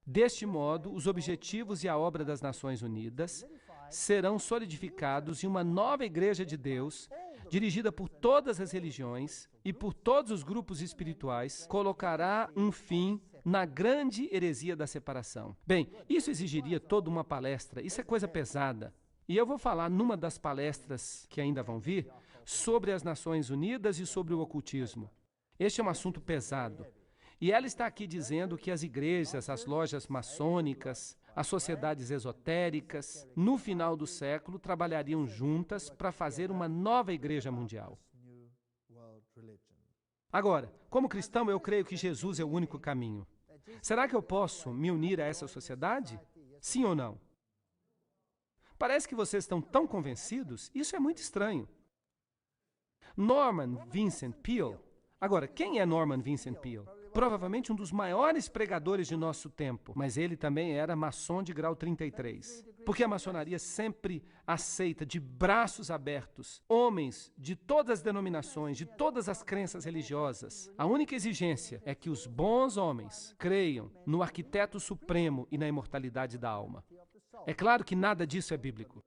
Deste modo, os objetivos e a obra das Nações Unidas serão solidificados em uma nova Igreja de Deus, dirigida por todas as religiões e por todos os grupos espirituais, colocará um fim na grande heresia da separação. Bem, isso exigiria toda uma palestra, isso é coisa pesada. E eu vou falar numa das palestras que ainda vão vir sobre as Nações Unidas e sobre o ocultismo. Este é um assunto pesado. E ela está aqui dizendo que as igrejas, as lojas maçônicas, as sociedades esotéricas, no final do século, trabalhariam juntas para fazer uma nova igreja mundial. Agora, como cristão, eu creio que Jesus é o único caminho. Será que eu posso me unir a essa sociedade? Sim ou não? Parece que vocês estão tão convencidos. Isso é muito estranho. Norman Vincent Peale. Agora, quem é Norman Vincent Peale? Provavelmente um dos maiores pregadores de nosso tempo, mas ele também era maçom de grau 33. Porque a maçonaria sempre aceita de braços abertos homens de todas as denominações, de todas as crenças religiosas. A única exigência é que os bons homens creiam no arquiteto supremo e na imortalidade da alma. É claro que nada disso é bíblico.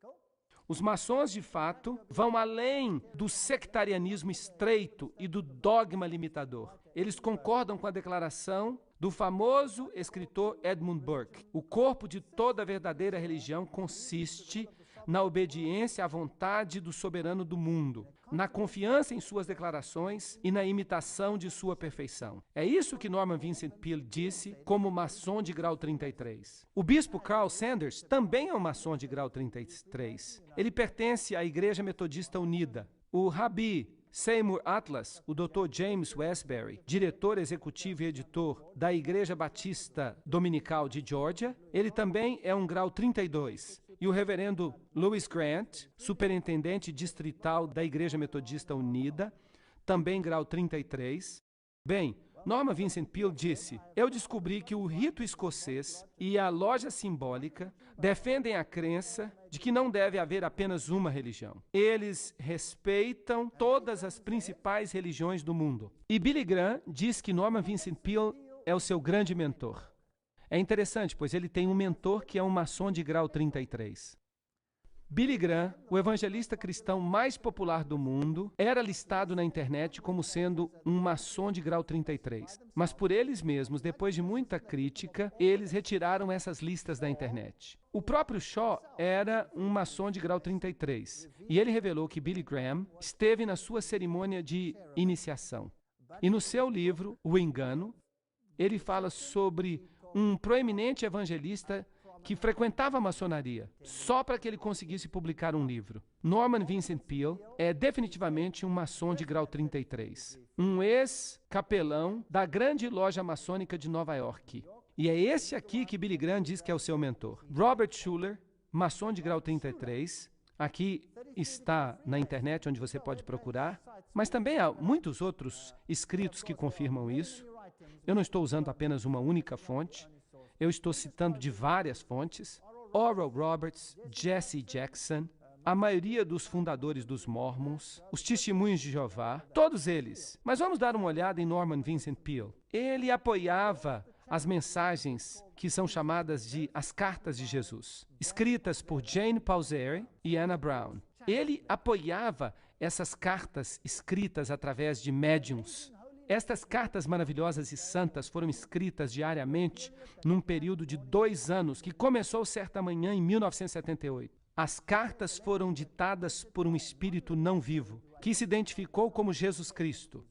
Os maçons, de fato, vão além do sectarianismo estreito e do dogma limitador. Eles concordam com a declaração do famoso escritor Edmund Burke. O corpo de toda verdadeira religião consiste na obediência à vontade do soberano do mundo, na confiança em suas declarações e na imitação de sua perfeição. É isso que Norman Vincent Peale disse como maçom de grau 33. O bispo Carl Sanders também é um maçom de grau 33. Ele pertence à Igreja Metodista Unida. O Rabi Seymour Atlas, o Dr. James Westbury, diretor executivo e editor da Igreja Batista Dominical de Georgia, ele também é um grau 32. E o reverendo Louis Grant, superintendente distrital da Igreja Metodista Unida, também grau 33. Bem, Norman Vincent Peale disse: eu descobri que o rito escocês e a loja simbólica defendem a crença de que não deve haver apenas uma religião. Eles respeitam todas as principais religiões do mundo. E Billy Graham diz que Norman Vincent Peale é o seu grande mentor. É interessante, pois ele tem um mentor que é um maçom de grau 33. Billy Graham, o evangelista cristão mais popular do mundo, era listado na internet como sendo um maçom de grau 33. Mas por eles mesmos, depois de muita crítica, eles retiraram essas listas da internet. O próprio Shaw era um maçom de grau 33, e ele revelou que Billy Graham esteve na sua cerimônia de iniciação. E no seu livro, O Engano, ele fala sobre um proeminente evangelista que frequentava a maçonaria, só para que ele conseguisse publicar um livro. Norman Vincent Peale é definitivamente um maçom de grau 33, um ex-capelão da grande loja maçônica de Nova York. E é esse aqui que Billy Graham diz que é o seu mentor. Robert Schuller, maçom de grau 33, aqui está na internet onde você pode procurar, mas também há muitos outros escritos que confirmam isso. Eu não estou usando apenas uma única fonte. Eu estou citando de várias fontes: Oral Roberts, Jesse Jackson, a maioria dos fundadores dos Mormons, os Testemunhos de Jeová, todos eles. Mas vamos dar uma olhada em Norman Vincent Peale. Ele apoiava as mensagens que são chamadas de as Cartas de Jesus, escritas por Jane Pauseri e Anna Brown. Ele apoiava essas cartas escritas através de médiums. Estas cartas maravilhosas e santas foram escritas diariamente num período de 2 anos, que começou certa manhã em 1978. As cartas foram ditadas por um espírito não vivo, que se identificou como Jesus Cristo.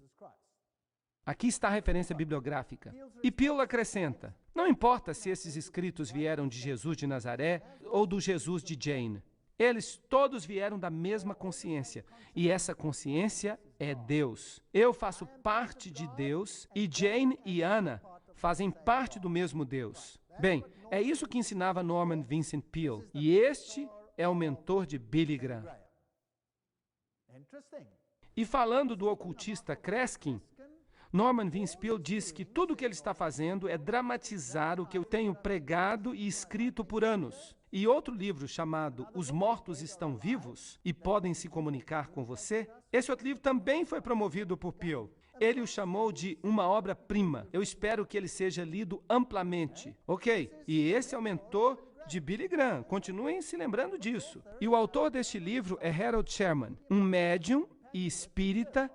Aqui está a referência bibliográfica. E Peale acrescenta: não importa se esses escritos vieram de Jesus de Nazaré ou do Jesus de Jane. Eles todos vieram da mesma consciência, e essa consciência é Deus. Eu faço parte de Deus, e Jane e Anna fazem parte do mesmo Deus. Bem, é isso que ensinava Norman Vincent Peale, e este é o mentor de Billy Graham. E falando do ocultista Kreskin, Norman Vincent Peale diz que tudo o que ele está fazendo é dramatizar o que eu tenho pregado e escrito por anos. E outro livro chamado Os Mortos Estão Vivos e Podem Se Comunicar com Você, esse outro livro também foi promovido por Peale. Ele o chamou de uma obra-prima. Eu espero que ele seja lido amplamente. Ok, e esse é o mentor de Billy Graham. Continuem se lembrando disso. E o autor deste livro é Harold Sherman, um médium e espírita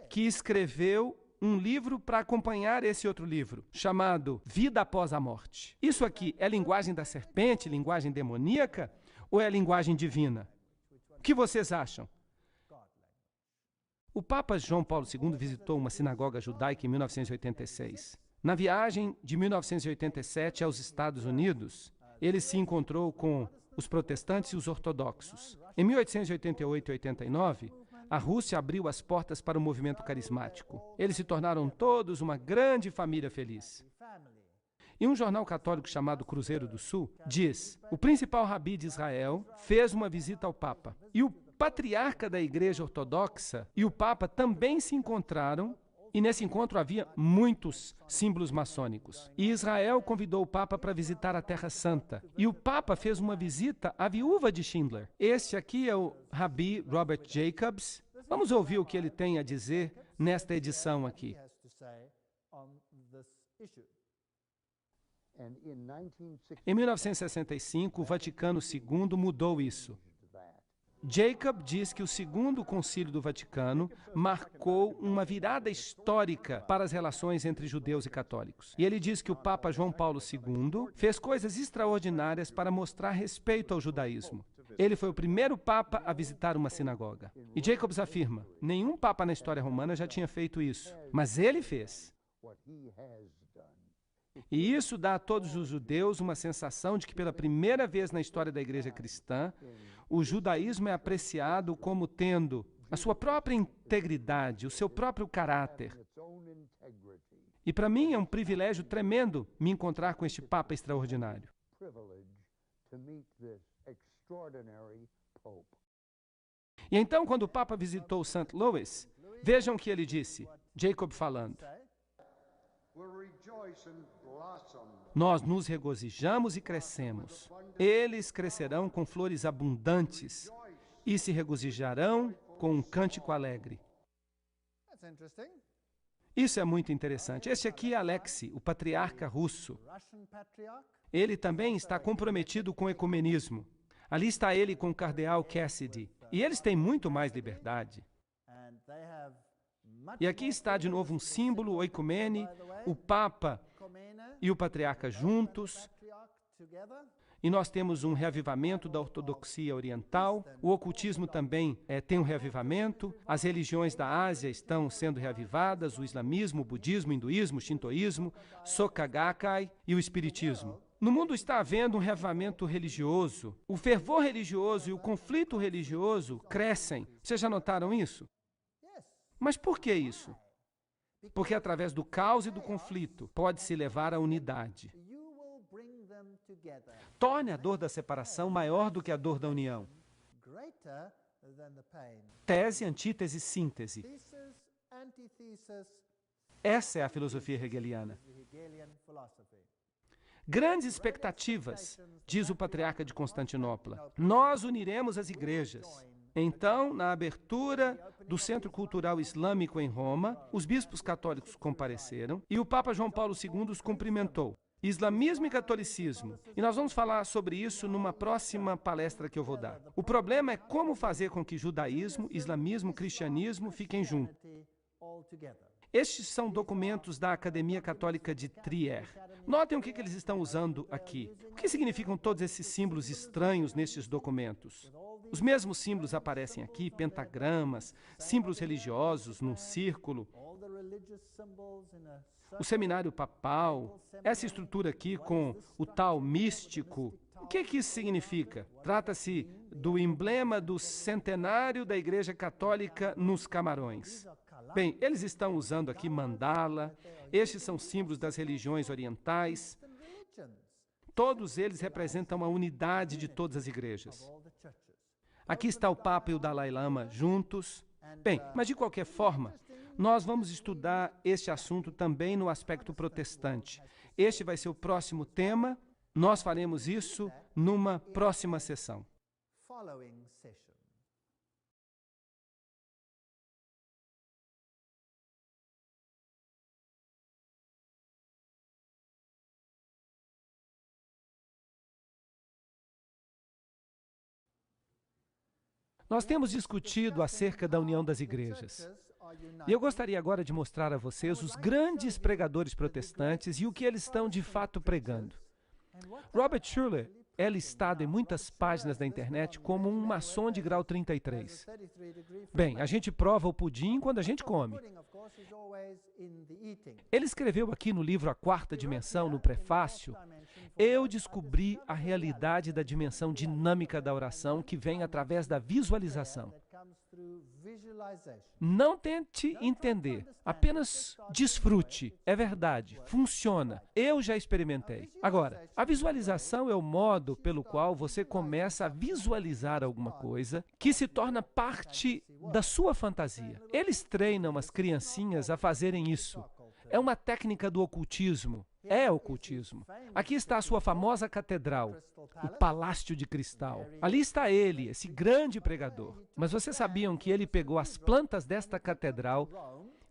que escreveu um livro para acompanhar esse outro livro, chamado Vida Após a Morte. Isso aqui é linguagem da serpente, linguagem demoníaca, ou é linguagem divina? O que vocês acham? O Papa João Paulo II visitou uma sinagoga judaica em 1986. Na viagem de 1987 aos Estados Unidos, ele se encontrou com os protestantes e os ortodoxos. Em 1888 e 89, a Rússia abriu as portas para o movimento carismático. Eles se tornaram todos uma grande família feliz. E um jornal católico chamado Cruzeiro do Sul diz: o principal rabi de Israel fez uma visita ao Papa. E o patriarca da Igreja Ortodoxa e o Papa também se encontraram, e nesse encontro havia muitos símbolos maçônicos. E Israel convidou o Papa para visitar a Terra Santa. E o Papa fez uma visita à viúva de Schindler. Este aqui é o Rabi Robert Jacobs. Vamos ouvir o que ele tem a dizer nesta edição aqui. Em 1965, o Vaticano II mudou isso. Jacob diz que o Segundo Concílio do Vaticano marcou uma virada histórica para as relações entre judeus e católicos. E ele diz que o Papa João Paulo II fez coisas extraordinárias para mostrar respeito ao judaísmo. Ele foi o primeiro papa a visitar uma sinagoga. E Jacobs afirma, nenhum papa na história romana já tinha feito isso, mas ele fez. E isso dá a todos os judeus uma sensação de que pela primeira vez na história da igreja cristã, o judaísmo é apreciado como tendo a sua própria integridade, o seu próprio caráter. E para mim é um privilégio tremendo me encontrar com este Papa extraordinário. E então, quando o Papa visitou St. Louis, vejam o que ele disse, Jacob falando. Nós nos regozijamos e crescemos. Eles crescerão com flores abundantes e se regozijarão com um cântico alegre. Isso é muito interessante. Este aqui é Alexei, o patriarca russo. Ele também está comprometido com o ecumenismo. Ali está ele com o cardeal Cassidy. E eles têm muito mais liberdade. E aqui está de novo um símbolo, o ecumene, o Papa e o patriarca juntos. E nós temos um reavivamento da ortodoxia oriental. O ocultismo também tem um reavivamento. As religiões da Ásia estão sendo reavivadas, o islamismo, o budismo, o hinduísmo, o shintoísmo, Soka Gakkai e o espiritismo. No mundo está havendo um reavivamento religioso. O fervor religioso e o conflito religioso crescem. Vocês já notaram isso? Mas por que isso? Porque através do caos e do conflito pode-se levar à unidade. Torne a dor da separação maior do que a dor da união. Tese, antítese, síntese. Essa é a filosofia hegeliana. Grandes expectativas, diz o patriarca de Constantinopla. Nós uniremos as igrejas. Então, na abertura do Centro Cultural Islâmico em Roma, os bispos católicos compareceram e o Papa João Paulo II os cumprimentou. Islamismo e catolicismo. E nós vamos falar sobre isso numa próxima palestra que eu vou dar. O problema é como fazer com que judaísmo, islamismo, cristianismo fiquem juntos. Estes são documentos da Academia Católica de Trier. Notem o que eles estão usando aqui. O que significam todos esses símbolos estranhos nestes documentos? Os mesmos símbolos aparecem aqui, pentagramas, símbolos religiosos num círculo, o seminário papal, essa estrutura aqui com o tal místico. O que isso significa? Trata-se do emblema do centenário da Igreja Católica nos Camarões. Bem, eles estão usando aqui mandala, estes são símbolos das religiões orientais. Todos eles representam a unidade de todas as igrejas. Aqui está o Papa e o Dalai Lama juntos. Bem, mas de qualquer forma, nós vamos estudar este assunto também no aspecto protestante. Este vai ser o próximo tema. Nós faremos isso numa próxima sessão. Nós temos discutido acerca da união das igrejas. E eu gostaria agora de mostrar a vocês os grandes pregadores protestantes e o que eles estão de fato pregando. Robert Schuller é listado em muitas páginas da internet como um maçom de grau 33. Bem, a gente prova o pudim quando a gente come. Ele escreveu aqui no livro A Quarta Dimensão, no prefácio, eu descobri a realidade da dimensão dinâmica da oração que vem através da visualização. Não tente entender, apenas desfrute. É verdade, funciona. Eu já experimentei. Agora, a visualização é o modo pelo qual você começa a visualizar alguma coisa que se torna parte da sua fantasia. Eles treinam as criancinhas a fazerem isso. É uma técnica do ocultismo. É ocultismo. Aqui está a sua famosa catedral, o Palácio de Cristal. Ali está ele, esse grande pregador. Mas vocês sabiam que ele pegou as plantas desta catedral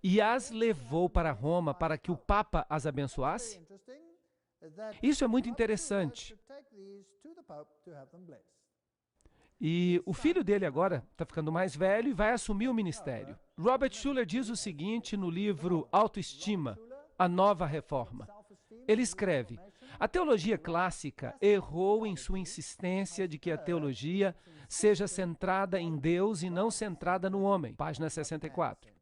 e as levou para Roma para que o Papa as abençoasse? Isso é muito interessante. E o filho dele agora está ficando mais velho e vai assumir o ministério. Robert Schuller diz o seguinte no livro Autoestima, a Nova Reforma. Ele escreve, A teologia clássica errou em sua insistência de que a teologia seja centrada em Deus e não centrada no homem. Página 64.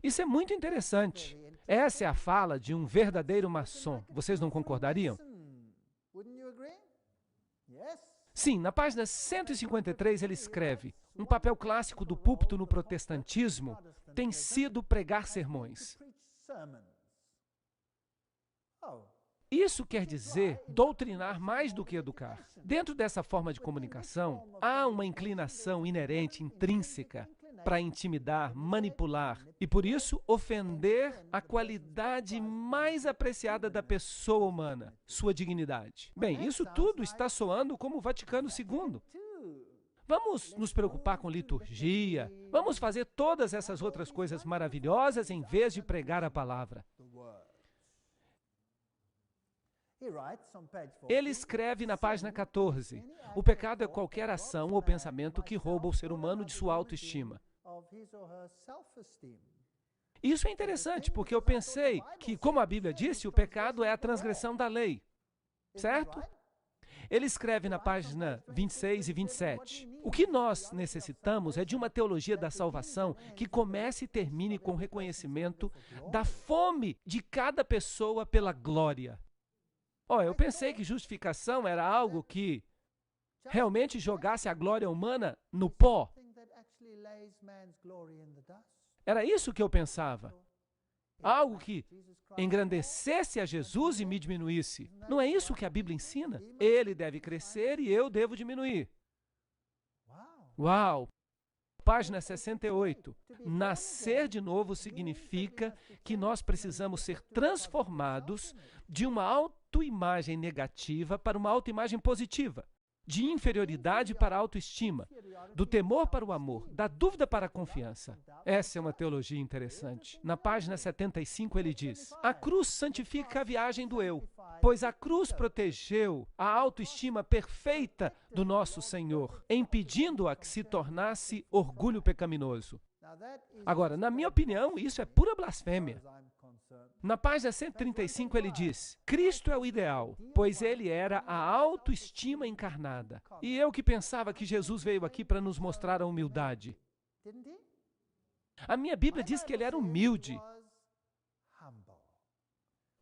Isso é muito interessante. Essa é a fala de um verdadeiro maçom. Vocês não concordariam? Sim, na página 153 ele escreve: um papel clássico do púlpito no protestantismo tem sido pregar sermões. Isso quer dizer doutrinar mais do que educar. Dentro dessa forma de comunicação, há uma inclinação inerente, intrínseca, para intimidar, manipular e, por isso, ofender a qualidade mais apreciada da pessoa humana, sua dignidade. Bem, isso tudo está soando como o Vaticano II. Vamos nos preocupar com liturgia, vamos fazer todas essas outras coisas maravilhosas em vez de pregar a palavra. Ele escreve na página 14, o pecado é qualquer ação ou pensamento que rouba o ser humano de sua autoestima. Isso é interessante, porque eu pensei que, como a Bíblia disse, o pecado é a transgressão da lei, certo? Ele escreve na página 26 e 27, o que nós necessitamos é de uma teologia da salvação que comece e termine com o reconhecimento da fome de cada pessoa pela glória. Eu pensei que justificação era algo que realmente jogasse a glória humana no pó. Era isso que eu pensava. Algo que engrandecesse a Jesus e me diminuísse. Não é isso que a Bíblia ensina? Ele deve crescer e eu devo diminuir. Uau! Página 68. Nascer de novo significa que nós precisamos ser transformados de uma autoimagem negativa para uma autoimagem positiva, de inferioridade para a autoestima, do temor para o amor, da dúvida para a confiança. Essa é uma teologia interessante. Na página 75 ele diz: a cruz santifica a viagem do eu, pois a cruz protegeu a autoestima perfeita do nosso Senhor, impedindo-a que se tornasse orgulho pecaminoso. Agora, na minha opinião, isso é pura blasfêmia. Na página 135 ele diz: Cristo é o ideal, pois ele era a autoestima encarnada. E eu que pensava que Jesus veio aqui para nos mostrar a humildade. A minha Bíblia diz que ele era humilde.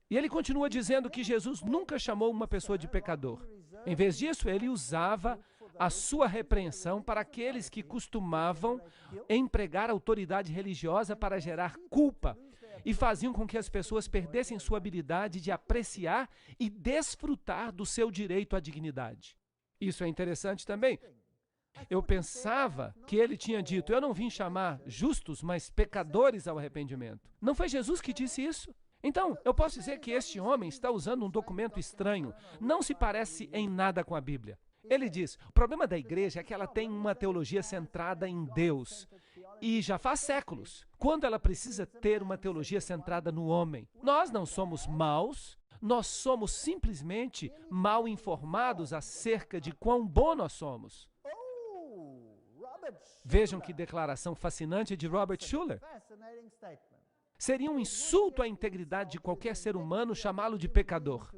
E ele continua dizendo que Jesus nunca chamou uma pessoa de pecador. Em vez disso, ele usava a sua repreensão para aqueles que costumavam empregar autoridade religiosa para gerar culpa e faziam com que as pessoas perdessem sua habilidade de apreciar e desfrutar do seu direito à dignidade. Isso é interessante também. Eu pensava que ele tinha dito: eu não vim chamar justos, mas pecadores ao arrependimento. Não foi Jesus que disse isso? Então, eu posso dizer que este homem está usando um documento estranho, não se parece em nada com a Bíblia. Ele diz: o problema da igreja é que ela tem uma teologia centrada em Deus, e já faz séculos, quando ela precisa ter uma teologia centrada no homem. Nós não somos maus, nós somos simplesmente mal informados acerca de quão bom nós somos. Vejam que declaração fascinante de Robert Schuller. Seria um insulto à integridade de qualquer ser humano chamá-lo de pecador.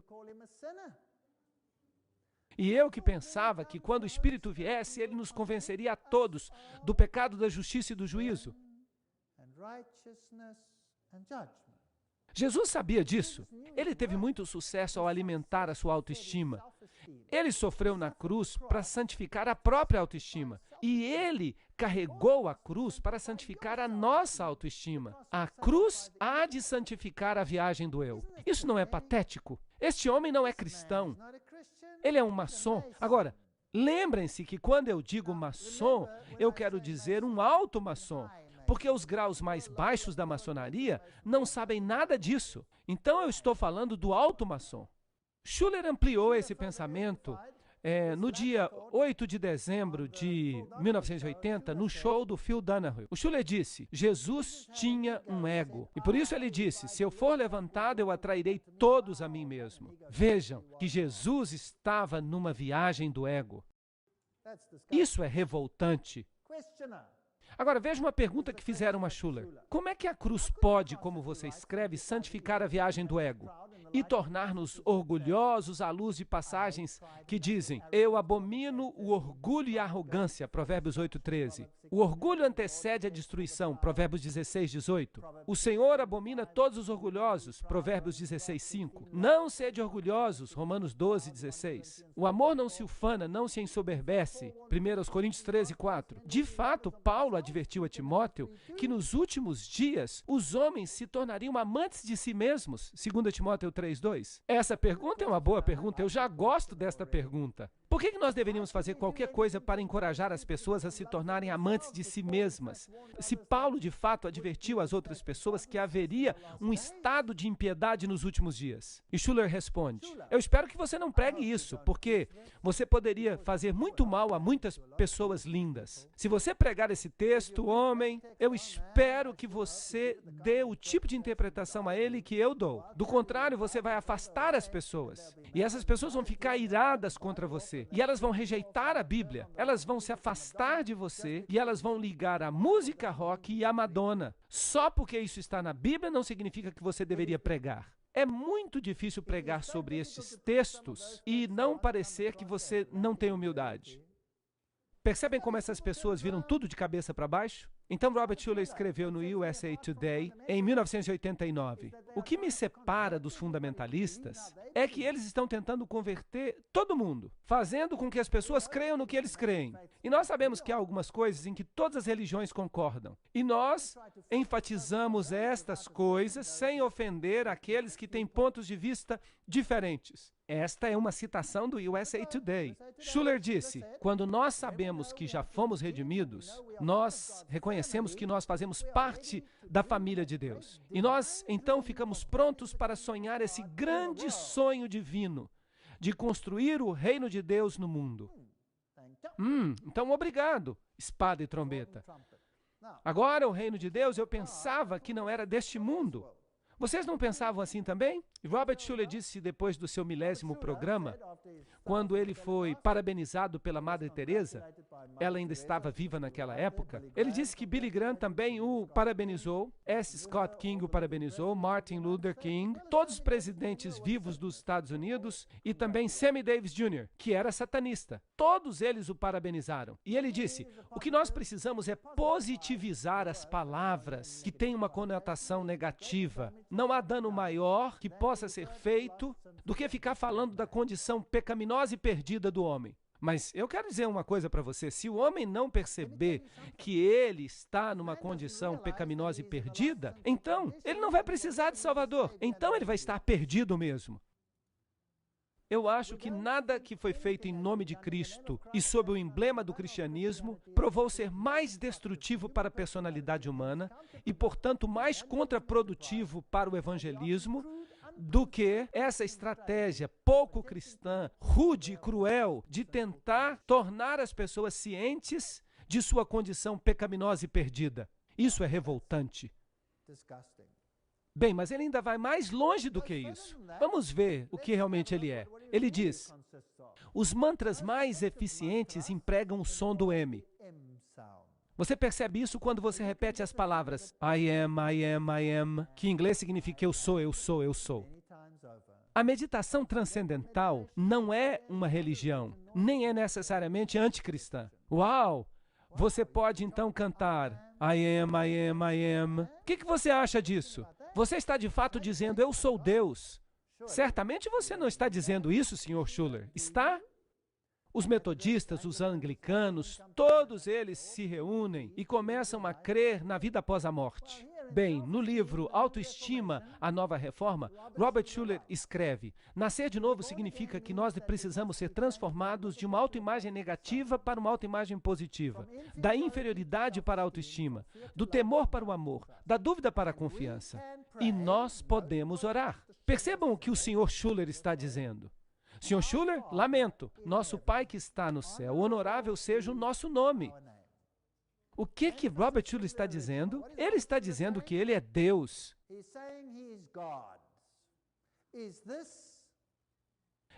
E eu que pensava que quando o Espírito viesse, ele nos convenceria a todos do pecado, da justiça e do juízo. Jesus sabia disso. Ele teve muito sucesso ao alimentar a sua autoestima. Ele sofreu na cruz para santificar a própria autoestima. E ele carregou a cruz para santificar a nossa autoestima. A cruz há de santificar a viagem do eu. Isso não é patético? Este homem não é cristão. Ele é um maçom. Agora, lembrem-se que quando eu digo maçom, eu quero dizer um alto maçom, porque os graus mais baixos da maçonaria não sabem nada disso. Então eu estou falando do alto maçom. Schuller ampliou esse pensamento no dia 8 de dezembro de 1980, no show do Phil Donahue. O Schuller disse: Jesus tinha um ego. E por isso ele disse: se eu for levantado, eu atrairei todos a mim mesmo. Vejam que Jesus estava numa viagem do ego. Isso é revoltante. Agora, veja uma pergunta que fizeram a Schuller. Como é que a cruz pode, como você escreve, santificar a viagem do ego? e tornar-nos orgulhosos à luz de passagens que dizem: eu abomino o orgulho e a arrogância, Provérbios 8:13. O orgulho antecede a destruição, Provérbios 16:18. O Senhor abomina todos os orgulhosos, Provérbios 16:5. Não sede orgulhosos, Romanos 12:16. O amor não se ufana, não se ensoberbece, 1 Coríntios 13:4. De fato, Paulo advertiu a Timóteo que nos últimos dias os homens se tornariam amantes de si mesmos, 2 Timóteo 3:2. Essa pergunta é uma boa pergunta, eu já gosto desta pergunta. Por que nós deveríamos fazer qualquer coisa para encorajar as pessoas a se tornarem amantes de si mesmas? Se Paulo, de fato, advertiu as outras pessoas que haveria um estado de impiedade nos últimos dias. E Schuller responde: eu espero que você não pregue isso, porque você poderia fazer muito mal a muitas pessoas lindas. Se você pregar esse texto, homem, eu espero que você dê o tipo de interpretação a ele que eu dou. Do contrário, você vai afastar as pessoas. E essas pessoas vão ficar iradas contra você. E elas vão rejeitar a Bíblia, elas vão se afastar de você e elas vão ligar a música rock e a Madonna. Só porque isso está na Bíblia não significa que você deveria pregar. É muito difícil pregar sobre estes textos e não parecer que você não tem humildade. Percebem como essas pessoas viram tudo de cabeça para baixo? Então Robert Schuller escreveu no USA Today, em 1989, o que me separa dos fundamentalistas é que eles estão tentando converter todo mundo, fazendo com que as pessoas creiam no que eles creem. E nós sabemos que há algumas coisas em que todas as religiões concordam. E nós enfatizamos estas coisas sem ofender aqueles que têm pontos de vista diferentes. Esta é uma citação do USA Today. Schuller disse: quando nós sabemos que já fomos redimidos, nós reconhecemos que nós fazemos parte da família de Deus. E nós, então, ficamos prontos para sonhar esse grande sonho divino de construir o reino de Deus no mundo. Então, obrigado, espada e trombeta. Agora, o reino de Deus, eu pensava que não era deste mundo. Vocês não pensavam assim também? Robert Schuller disse depois do seu 1000º programa, quando ele foi parabenizado pela Madre Teresa, ela ainda estava viva naquela época, ele disse que Billy Graham também o parabenizou, S. Scott King o parabenizou, Martin Luther King, todos os presidentes vivos dos Estados Unidos e também Sammy Davis Jr., que era satanista. Todos eles o parabenizaram. E ele disse: o que nós precisamos é positivizar as palavras que têm uma conotação negativa. Não há dano maior que possa ser feito do que ficar falando da condição pecaminosa e perdida do homem. Mas eu quero dizer uma coisa para você: se o homem não perceber que ele está numa condição pecaminosa e perdida, então ele não vai precisar de Salvador. Então ele vai estar perdido mesmo. Eu acho que nada que foi feito em nome de Cristo e sob o emblema do cristianismo provou ser mais destrutivo para a personalidade humana e, portanto, mais contraprodutivo para o evangelismo do que essa estratégia pouco cristã, rude e cruel de tentar tornar as pessoas cientes de sua condição pecaminosa e perdida. Isso é revoltante. Bem, mas ele ainda vai mais longe do que isso. Vamos ver o que realmente ele é. Ele diz: os mantras mais eficientes empregam o som do M. Você percebe isso quando você repete as palavras I am, que em inglês significa eu sou, eu sou, eu sou. A meditação transcendental não é uma religião, nem é necessariamente anticristã. Uau! Você pode então cantar I am. O que você acha disso? Você está de fato dizendo eu sou Deus. Certamente você não está dizendo isso, Sr. Schuller. Está? Os metodistas, os anglicanos, todos eles se reúnem e começam a crer na vida após a morte. Bem, no livro Autoestima, a Nova Reforma, Robert Schuller escreve: nascer de novo significa que nós precisamos ser transformados de uma autoimagem negativa para uma autoimagem positiva, da inferioridade para a autoestima, do temor para o amor, da dúvida para a confiança. E nós podemos orar. Percebam o que o Sr. Schuller está dizendo. Sr. Schuller, lamento, nosso Pai que está no céu, honorável seja o nosso nome. O que Robert Schuller está dizendo? Ele está dizendo que ele é Deus.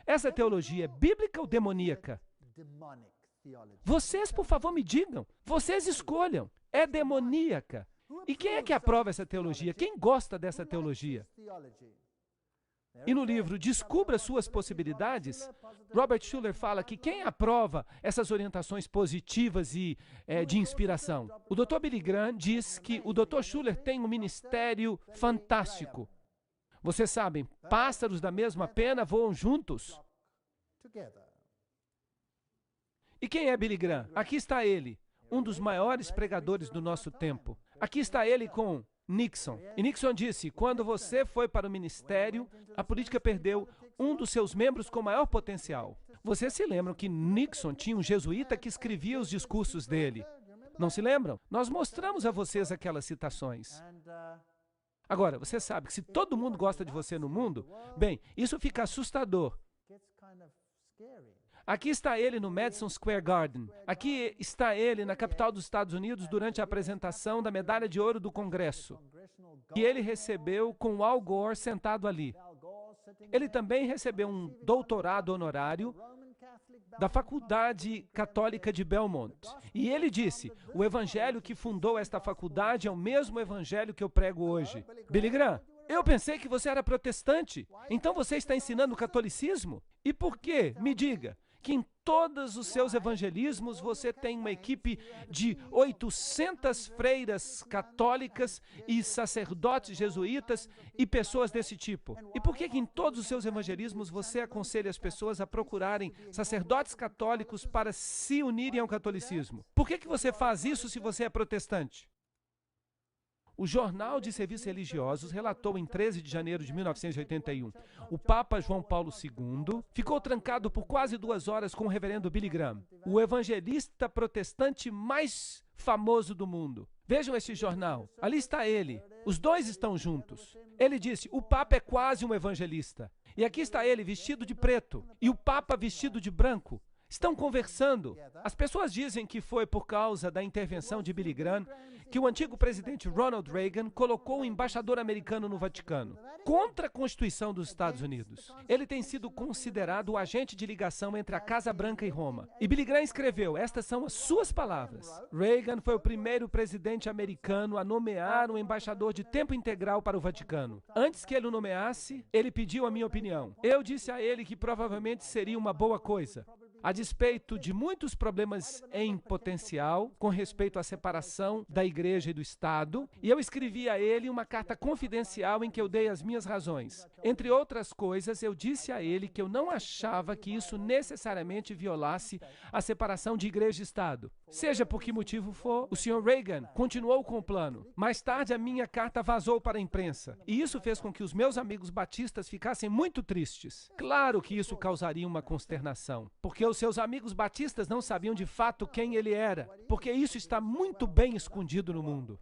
Essa teologia é bíblica ou demoníaca? Vocês, por favor, me digam. Vocês escolham. É demoníaca. E quem é que aprova essa teologia? Quem gosta dessa teologia? E no livro Descubra Suas Possibilidades, Robert Schuller fala que quem aprova essas orientações positivas e de inspiração? O Dr. Billy Graham diz que o Dr. Schuller tem um ministério fantástico. Vocês sabem, pássaros da mesma pena voam juntos. E quem é Billy Graham? Aqui está ele, um dos maiores pregadores do nosso tempo. Aqui está ele com Nixon. E Nixon disse, quando você foi para o ministério, a política perdeu um dos seus membros com maior potencial. Vocês se lembram que Nixon tinha um jesuíta que escrevia os discursos dele? Não se lembram? Nós mostramos a vocês aquelas citações. Agora, você sabe que se todo mundo gosta de você no mundo, bem, isso fica assustador. Aqui está ele no Madison Square Garden. Aqui está ele na capital dos Estados Unidos durante a apresentação da medalha de ouro do Congresso. E ele recebeu com Al Gore sentado ali. Ele também recebeu um doutorado honorário da Faculdade Católica de Belmont. E ele disse, o evangelho que fundou esta faculdade é o mesmo evangelho que eu prego hoje. Billy Graham, eu pensei que você era protestante. Então você está ensinando o catolicismo? E por quê? Me diga. Que em todos os seus evangelismos você tem uma equipe de 800 freiras católicas e sacerdotes jesuítas e pessoas desse tipo. E por que em todos os seus evangelismos você aconselha as pessoas a procurarem sacerdotes católicos para se unirem ao catolicismo? Por que você faz isso se você é protestante? O Jornal de Serviços Religiosos relatou em 13 de janeiro de 1981, o Papa João Paulo II ficou trancado por quase 2 horas com o reverendo Billy Graham, o evangelista protestante mais famoso do mundo. Vejam esse jornal, ali está ele, os dois estão juntos. Ele disse, o Papa é quase um evangelista. E aqui está ele vestido de preto, e o Papa vestido de branco. Estão conversando. As pessoas dizem que foi por causa da intervenção de Billy Graham que o antigo presidente Ronald Reagan colocou o embaixador americano no Vaticano, contra a Constituição dos Estados Unidos. Ele tem sido considerado o agente de ligação entre a Casa Branca e Roma. E Billy Graham escreveu, estas são as suas palavras. Reagan foi o primeiro presidente americano a nomear um embaixador de tempo integral para o Vaticano. Antes que ele o nomeasse, ele pediu a minha opinião. Eu disse a ele que provavelmente seria uma boa coisa. A despeito de muitos problemas em potencial com respeito à separação da igreja e do Estado, e eu escrevi a ele uma carta confidencial em que eu dei as minhas razões. Entre outras coisas, eu disse a ele que eu não achava que isso necessariamente violasse a separação de igreja e Estado. Seja por que motivo for, o Sr. Reagan continuou com o plano. Mais tarde, a minha carta vazou para a imprensa, e isso fez com que os meus amigos batistas ficassem muito tristes. Claro que isso causaria uma consternação, porque os seus amigos batistas não sabiam de fato quem ele era, porque isso está muito bem escondido no mundo.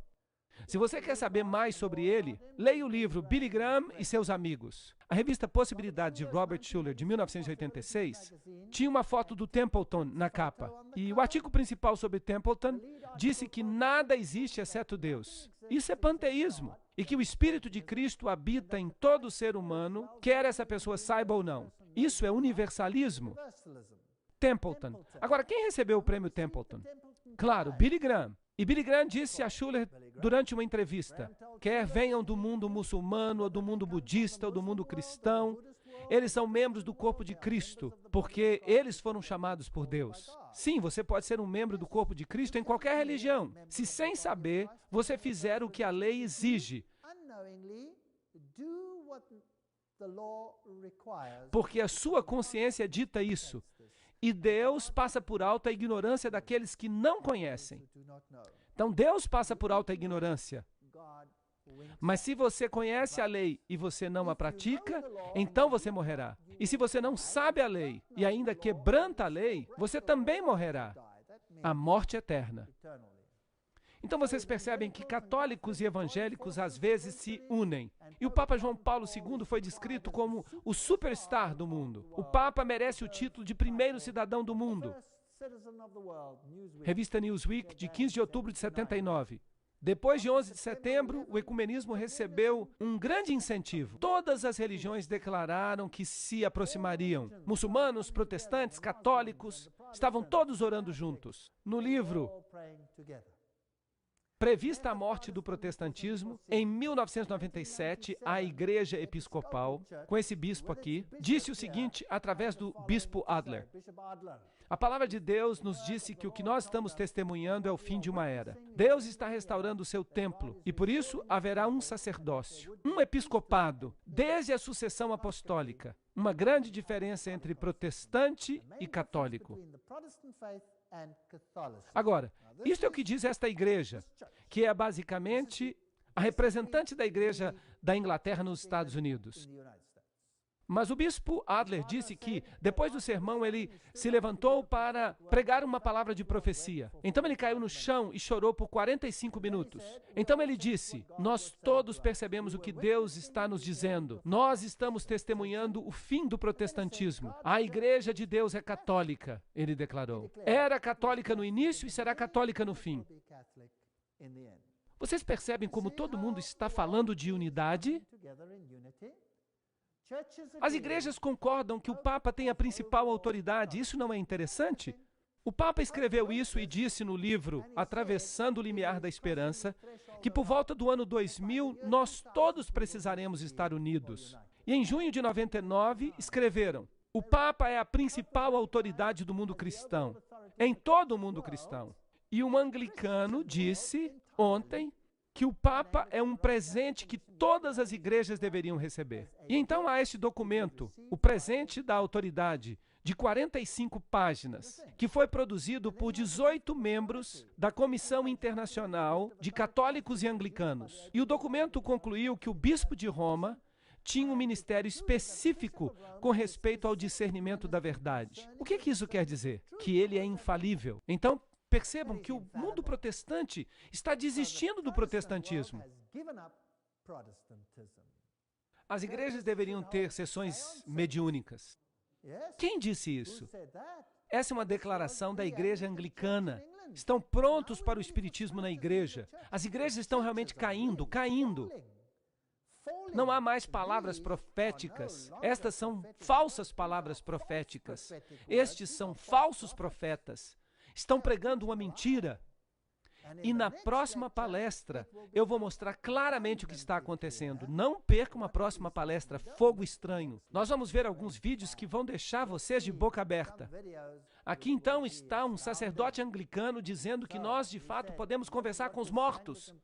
Se você quer saber mais sobre ele, leia o livro Billy Graham e seus amigos. A revista Possibilidade de Robert Schuller, de 1986, tinha uma foto do Templeton na capa. E o artigo principal sobre Templeton disse que nada existe exceto Deus. Isso é panteísmo. E que o Espírito de Cristo habita em todo ser humano, quer essa pessoa saiba ou não. Isso é universalismo. Templeton. Agora, quem recebeu o prêmio Templeton? Claro, Billy Graham. E Billy Graham disse a Schuller durante uma entrevista, quer venham do mundo muçulmano, ou do mundo budista, ou do mundo cristão, eles são membros do corpo de Cristo, porque eles foram chamados por Deus. Sim, você pode ser um membro do corpo de Cristo em qualquer religião, se sem saber você fizer o que a lei exige. Porque a sua consciência dita isso. E Deus passa por alto a ignorância daqueles que não conhecem. Então Deus passa por alto a ignorância. Mas se você conhece a lei e você não a pratica, então você morrerá. E se você não sabe a lei e ainda quebranta a lei, você também morrerá. A morte eterna. Então vocês percebem que católicos e evangélicos às vezes se unem. E o Papa João Paulo II foi descrito como o superstar do mundo. O Papa merece o título de primeiro cidadão do mundo. Revista Newsweek, de 15 de outubro de 79. Depois de 11 de setembro, o ecumenismo recebeu um grande incentivo. Todas as religiões declararam que se aproximariam. Muçulmanos, protestantes, católicos, estavam todos orando juntos. No livro prevista a morte do protestantismo, em 1997, a Igreja Episcopal, com esse bispo aqui, disse o seguinte através do bispo Adler. A palavra de Deus nos disse que o que nós estamos testemunhando é o fim de uma era. Deus está restaurando o seu templo e, por isso, haverá um sacerdócio, um episcopado, desde a sucessão apostólica. Uma grande diferença entre protestante e católico. Agora, isto é o que diz esta igreja, que é basicamente a representante da igreja da Inglaterra nos Estados Unidos. Mas o bispo Adler disse que, depois do sermão, ele se levantou para pregar uma palavra de profecia. Então ele caiu no chão e chorou por 45 minutos. Então ele disse, nós todos percebemos o que Deus está nos dizendo. Nós estamos testemunhando o fim do protestantismo. A igreja de Deus é católica, ele declarou. Era católica no início e será católica no fim. Vocês percebem como todo mundo está falando de unidade? As igrejas concordam que o Papa tem a principal autoridade. Isso não é interessante? O Papa escreveu isso e disse no livro Atravessando o Limiar da Esperança que por volta do ano 2000 nós todos precisaremos estar unidos. E em junho de 99 escreveram: o Papa é a principal autoridade do mundo cristão, em todo o mundo cristão. E um anglicano disse ontem que o Papa é um presente que todas as igrejas deveriam receber. E então há este documento, o presente da autoridade, de 45 páginas, que foi produzido por 18 membros da Comissão Internacional de Católicos e Anglicanos. E o documento concluiu que o bispo de Roma tinha um ministério específico com respeito ao discernimento da verdade. O que isso quer dizer? Que ele é infalível. Então, percebam que o mundo protestante está desistindo do protestantismo. As igrejas deveriam ter sessões mediúnicas. Quem disse isso? Essa é uma declaração da igreja anglicana. Estão prontos para o espiritismo na igreja. As igrejas estão realmente caindo. Não há mais palavras proféticas. Estas são falsas palavras proféticas. Estes são falsos profetas. Estão pregando uma mentira. E na próxima palestra, eu vou mostrar claramente o que está acontecendo. Não perca uma próxima palestra, Fogo Estranho. Nós vamos ver alguns vídeos que vão deixar vocês de boca aberta. Aqui então está um sacerdote anglicano dizendo que nós, de fato, podemos conversar com os mortos.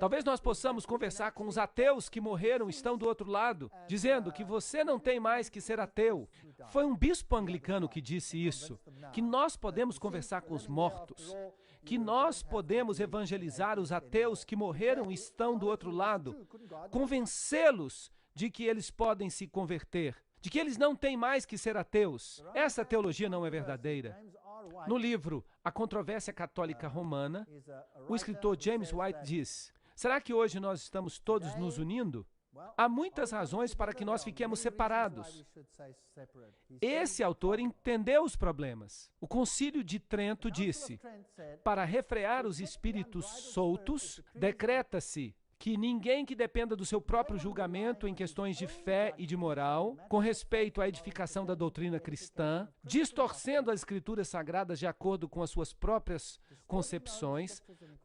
Talvez nós possamos conversar com os ateus que morreram e estão do outro lado, dizendo que você não tem mais que ser ateu. Foi um bispo anglicano que disse isso, que nós podemos conversar com os mortos, que nós podemos evangelizar os ateus que morreram e estão do outro lado, convencê-los de que eles podem se converter, de que eles não têm mais que ser ateus. Essa teologia não é verdadeira. No livro A Controvérsia Católica Romana, o escritor James White diz: será que hoje nós estamos todos nos unindo? Há muitas razões para que nós fiquemos separados. Esse autor entendeu os problemas. O Concílio de Trento disse: para refrear os espíritos soltos, decreta-se que ninguém que dependa do seu próprio julgamento em questões de fé e de moral, com respeito à edificação da doutrina cristã, distorcendo as escrituras sagradas de acordo com as suas próprias concepções,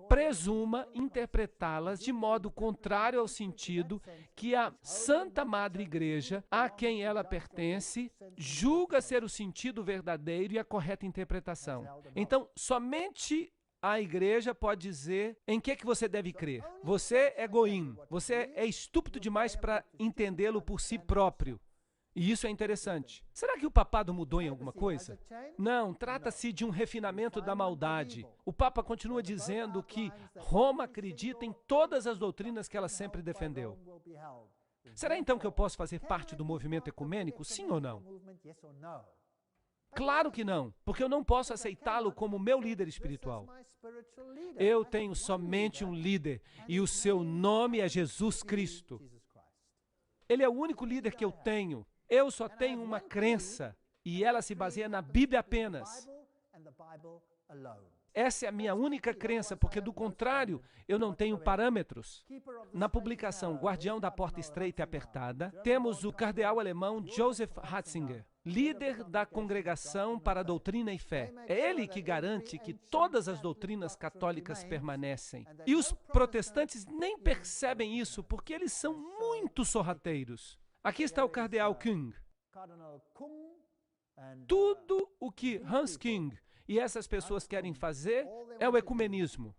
presuma interpretá-las de modo contrário ao sentido que a Santa Madre Igreja, a quem ela pertence, julga ser o sentido verdadeiro e a correta interpretação. Então, somente a igreja pode dizer em que você deve crer. Você é goim, você é estúpido demais para entendê-lo por si próprio. E isso é interessante. Será que o papado mudou em alguma coisa? Não, trata-se de um refinamento da maldade. O Papa continua dizendo que Roma acredita em todas as doutrinas que ela sempre defendeu. Será então que eu posso fazer parte do movimento ecumênico? Sim ou não? Claro que não, porque eu não posso aceitá-lo como meu líder espiritual. Eu tenho somente um líder e o seu nome é Jesus Cristo. Ele é o único líder que eu tenho. Eu só tenho uma crença e ela se baseia na Bíblia apenas. Essa é a minha única crença, porque do contrário, eu não tenho parâmetros. Na publicação Guardião da Porta Estreita e Apertada, temos o cardeal alemão Joseph Ratzinger. líder da Congregação para a Doutrina e Fé. É ele que garante que todas as doutrinas católicas permanecem. E os protestantes nem percebem isso, porque eles são muito sorrateiros. Aqui está o cardeal Kung. Tudo o que Hans Küng e essas pessoas querem fazer é o ecumenismo.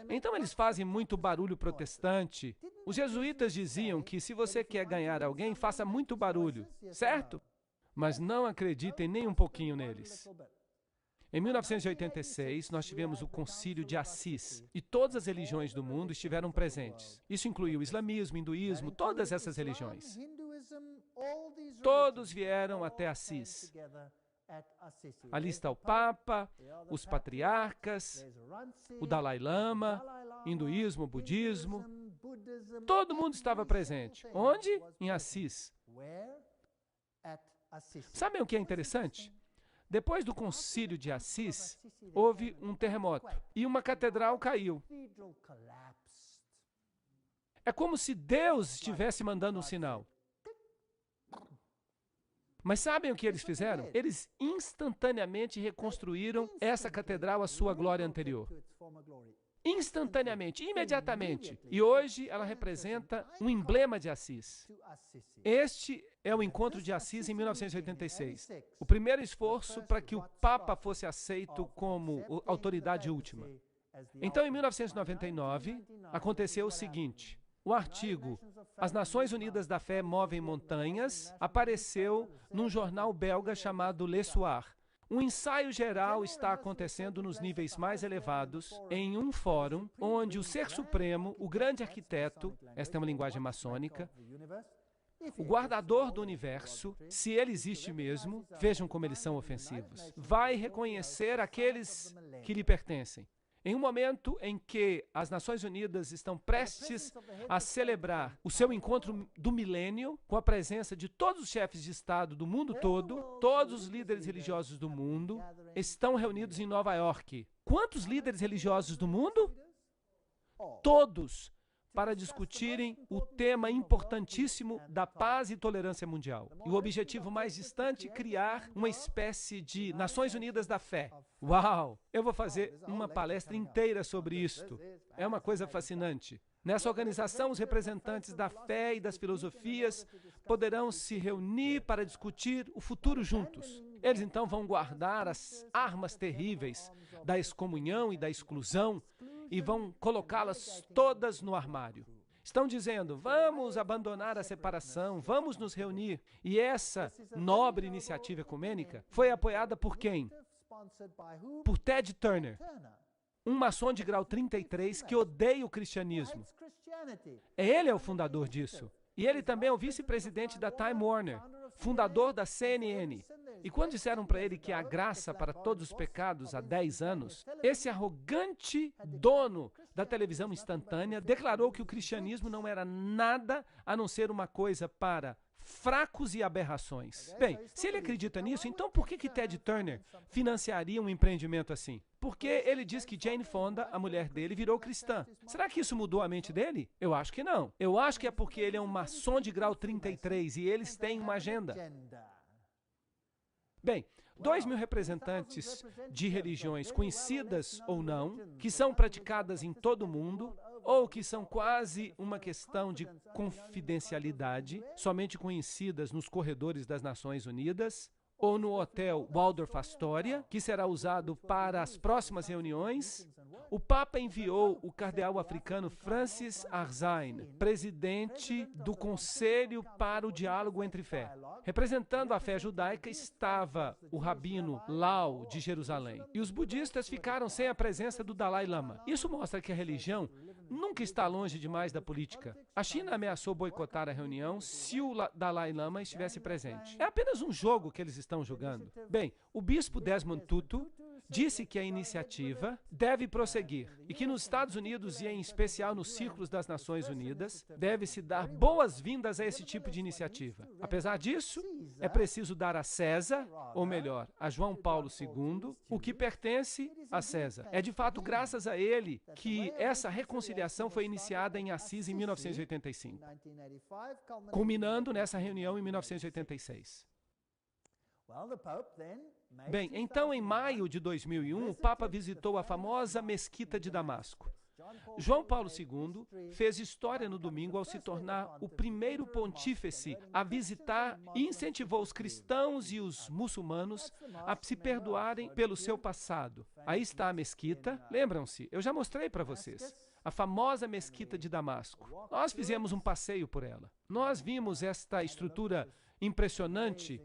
Então eles fazem muito barulho protestante. Os jesuítas diziam que se você quer ganhar alguém, faça muito barulho, certo? Mas não acreditem nem um pouquinho neles. Em 1986, nós tivemos o Concílio de Assis e todas as religiões do mundo estiveram presentes. Isso incluiu o islamismo, o hinduísmo, todas essas religiões. Todos vieram até Assis. Ali está o Papa, os patriarcas, o Dalai Lama, hinduísmo, budismo. Todo mundo estava presente. Onde? Em Assis. Sabem o que é interessante? Depois do Concílio de Assis, houve um terremoto e uma catedral caiu. É como se Deus estivesse mandando um sinal. Mas sabem o que eles fizeram? Eles instantaneamente reconstruíram essa catedral à sua glória anterior. Instantaneamente, imediatamente. E hoje ela representa um emblema de Assis. Este é o encontro de Assis em 1986. O primeiro esforço para que o Papa fosse aceito como autoridade última. Então, em 1999, aconteceu o seguinte. O artigo As Nações Unidas da Fé Movem Montanhas apareceu num jornal belga chamado Le Soir. Um ensaio geral está acontecendo nos níveis mais elevados em um fórum onde o Ser Supremo, o grande arquiteto, esta é uma linguagem maçônica, o guardador do universo, se ele existe mesmo, vejam como eles são ofensivos, vai reconhecer aqueles que lhe pertencem. Em um momento em que as Nações Unidas estão prestes a celebrar o seu encontro do milênio, com a presença de todos os chefes de Estado do mundo todo, todos os líderes religiosos do mundo estão reunidos em Nova York. Quantos líderes religiosos do mundo? Todos, para discutirem o tema importantíssimo da paz e tolerância mundial. E o objetivo mais distante, criar uma espécie de Nações Unidas da Fé. Uau! Eu vou fazer uma palestra inteira sobre isto. É uma coisa fascinante. Nessa organização, os representantes da fé e das filosofias poderão se reunir para discutir o futuro juntos. Eles então vão guardar as armas terríveis da excomunhão e da exclusão e vão colocá-las todas no armário. Estão dizendo, vamos abandonar a separação, vamos nos reunir. E essa nobre iniciativa ecumênica foi apoiada por quem? Por Ted Turner, um maçom de grau 33 que odeia o cristianismo. Ele é o fundador disso. E ele também é o vice-presidente da Time Warner, fundador da CNN. E quando disseram para ele que há graça para todos os pecados há 10 anos, esse arrogante dono da televisão instantânea declarou que o cristianismo não era nada a não ser uma coisa para fracos e aberrações. Bem, se ele acredita nisso, então por que Ted Turner financiaria um empreendimento assim? Porque ele diz que Jane Fonda, a mulher dele, virou cristã. Será que isso mudou a mente dele? Eu acho que não. Eu acho que é porque ele é um maçom de grau 33 e eles têm uma agenda. Bem, 2.000 representantes de religiões conhecidas ou não, que são praticadas em todo o mundo, ou que são quase uma questão de confidencialidade, somente conhecidas nos corredores das Nações Unidas, ou no hotel Waldorf Astoria, que será usado para as próximas reuniões. O Papa enviou o cardeal africano Francis Arzain, presidente do Conselho para o Diálogo entre Fé. Representando a fé judaica estava o rabino Lau, de Jerusalém. E os budistas ficaram sem a presença do Dalai Lama. Isso mostra que a religião nunca está longe demais da política. A China ameaçou boicotar a reunião se o Dalai Lama estivesse presente. É apenas um jogo que eles estão jogando. Bem, o bispo Desmond Tutu disse que a iniciativa deve prosseguir e que nos Estados Unidos, e em especial nos círculos das Nações Unidas, deve-se dar boas-vindas a esse tipo de iniciativa. Apesar disso, é preciso dar a César, ou melhor, a João Paulo II, o que pertence a César. É de fato graças a ele que essa reconciliação foi iniciada em Assis em 1985, culminando nessa reunião em 1986. Bem, então em maio de 2001, o Papa visitou a famosa Mesquita de Damasco. João Paulo II fez história no domingo ao se tornar o primeiro pontífice a visitar e incentivou os cristãos e os muçulmanos a se perdoarem pelo seu passado. Aí está a mesquita, lembram-se, eu já mostrei para vocês. A famosa Mesquita de Damasco. Nós fizemos um passeio por ela. Nós vimos esta estrutura impressionante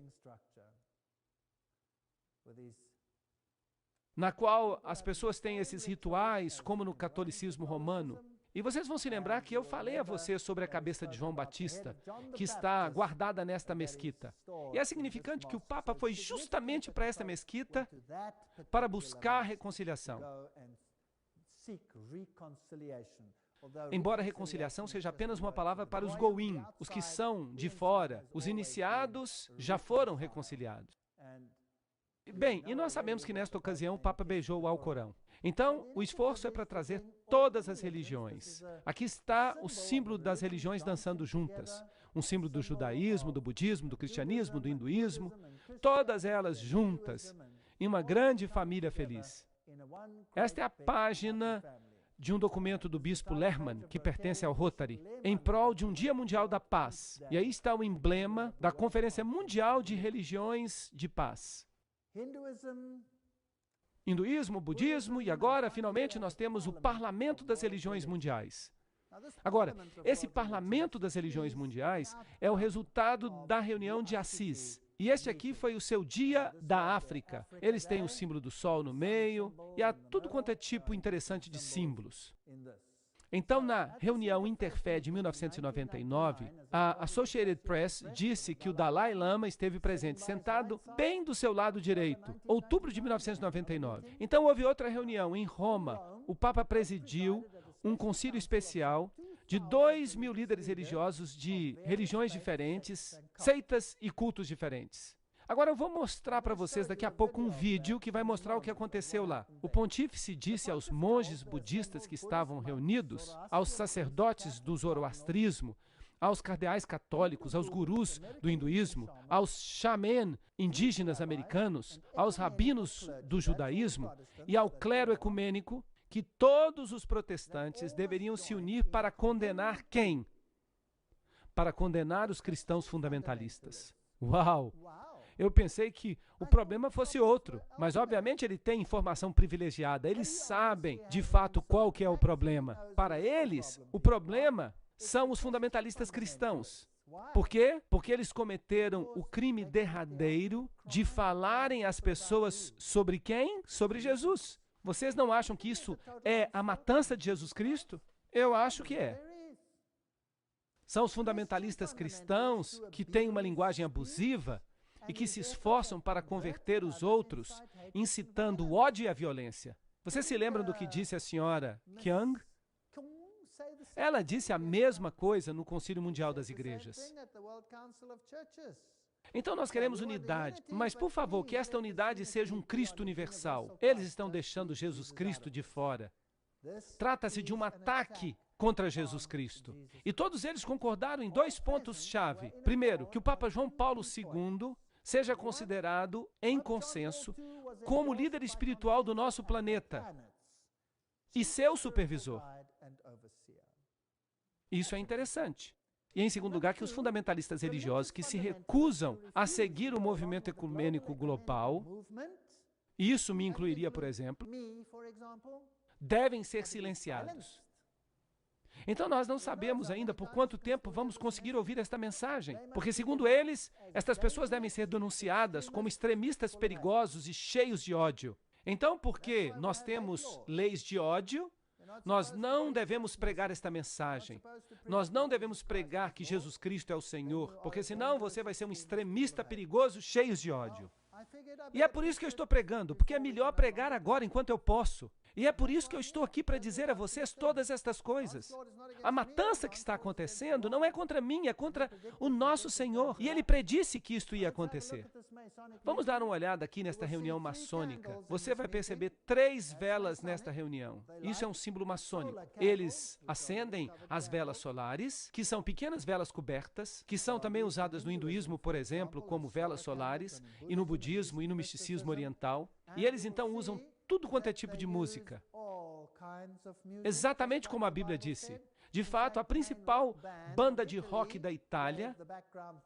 na qual as pessoas têm esses rituais, como no catolicismo romano. E vocês vão se lembrar que eu falei a vocês sobre a cabeça de João Batista, que está guardada nesta mesquita. E é significante que o Papa foi justamente para esta mesquita para buscar reconciliação. Embora reconciliação seja apenas uma palavra para os goim, os que são de fora, os iniciados já foram reconciliados. Bem, e nós sabemos que nesta ocasião o Papa beijou o Alcorão. Então, o esforço é para trazer todas as religiões. Aqui está o símbolo das religiões dançando juntas. Um símbolo do judaísmo, do budismo, do cristianismo, do hinduísmo. Todas elas juntas, em uma grande família feliz. Esta é a página de um documento do bispo Lerman, que pertence ao Rotary, em prol de um Dia Mundial da Paz. E aí está o emblema da Conferência Mundial de Religiões de Paz. Hinduísmo, budismo e agora, finalmente, nós temos o Parlamento das Religiões Mundiais. Agora, esse Parlamento das Religiões Mundiais é o resultado da reunião de Assis. E este aqui foi o seu Dia da África. Eles têm o símbolo do sol no meio e há tudo quanto é tipo interessante de símbolos. Então, na reunião Interfé de 1999, a Associated Press disse que o Dalai Lama esteve presente, sentado bem do seu lado direito, outubro de 1999. Então, houve outra reunião em Roma. O Papa presidiu um concílio especial de 2.000 líderes religiosos de religiões diferentes, seitas e cultos diferentes. Agora eu vou mostrar para vocês daqui a pouco um vídeo que vai mostrar o que aconteceu lá. O pontífice disse aos monges budistas que estavam reunidos, aos sacerdotes do zoroastrismo, aos cardeais católicos, aos gurus do hinduísmo, aos xamã indígenas americanos, aos rabinos do judaísmo e ao clero ecumênico que todos os protestantes deveriam se unir para condenar quem? Para condenar os cristãos fundamentalistas. Uau! Eu pensei que o problema fosse outro, mas obviamente ele tem informação privilegiada. Eles sabem, de fato, qual que é o problema. Para eles, o problema são os fundamentalistas cristãos. Por quê? Porque eles cometeram o crime derradeiro de falarem às pessoas sobre quem? Sobre Jesus. Vocês não acham que isso é a matança de Jesus Cristo? Eu acho que é. São os fundamentalistas cristãos que têm uma linguagem abusiva e que se esforçam para converter os outros, incitando o ódio e a violência. Vocês se lembram do que disse a senhora Kyung? Ela disse a mesma coisa no Concílio Mundial das Igrejas. Então nós queremos unidade, mas por favor, que esta unidade seja um Cristo universal. Eles estão deixando Jesus Cristo de fora. Trata-se de um ataque contra Jesus Cristo. E todos eles concordaram em 2 pontos-chave. Primeiro, que o Papa João Paulo II seja considerado, em consenso, como líder espiritual do nosso planeta e seu supervisor. Isso é interessante. E, em segundo lugar, que os fundamentalistas religiosos que se recusam a seguir o movimento ecumênico global, e isso me incluiria, por exemplo, devem ser silenciados. Então, nós não sabemos ainda por quanto tempo vamos conseguir ouvir esta mensagem, porque, segundo eles, estas pessoas devem ser denunciadas como extremistas perigosos e cheios de ódio. Então, porque nós temos leis de ódio, nós não devemos pregar esta mensagem. Nós não devemos pregar que Jesus Cristo é o Senhor, porque senão você vai ser um extremista perigoso cheio de ódio. E é por isso que eu estou pregando, porque é melhor pregar agora enquanto eu posso. E é por isso que eu estou aqui para dizer a vocês todas estas coisas. A matança que está acontecendo não é contra mim, é contra o nosso Senhor. E Ele predisse que isto ia acontecer. Vamos dar uma olhada aqui nesta reunião maçônica. Você vai perceber 3 velas nesta reunião. Isso é um símbolo maçônico. Eles acendem as velas solares, que são pequenas velas cobertas, que são também usadas no hinduísmo, por exemplo, como velas solares, e no budismo e no misticismo oriental. E eles então usam tudo quanto é tipo de música. Exatamente como a Bíblia disse. De fato, a principal banda de rock da Itália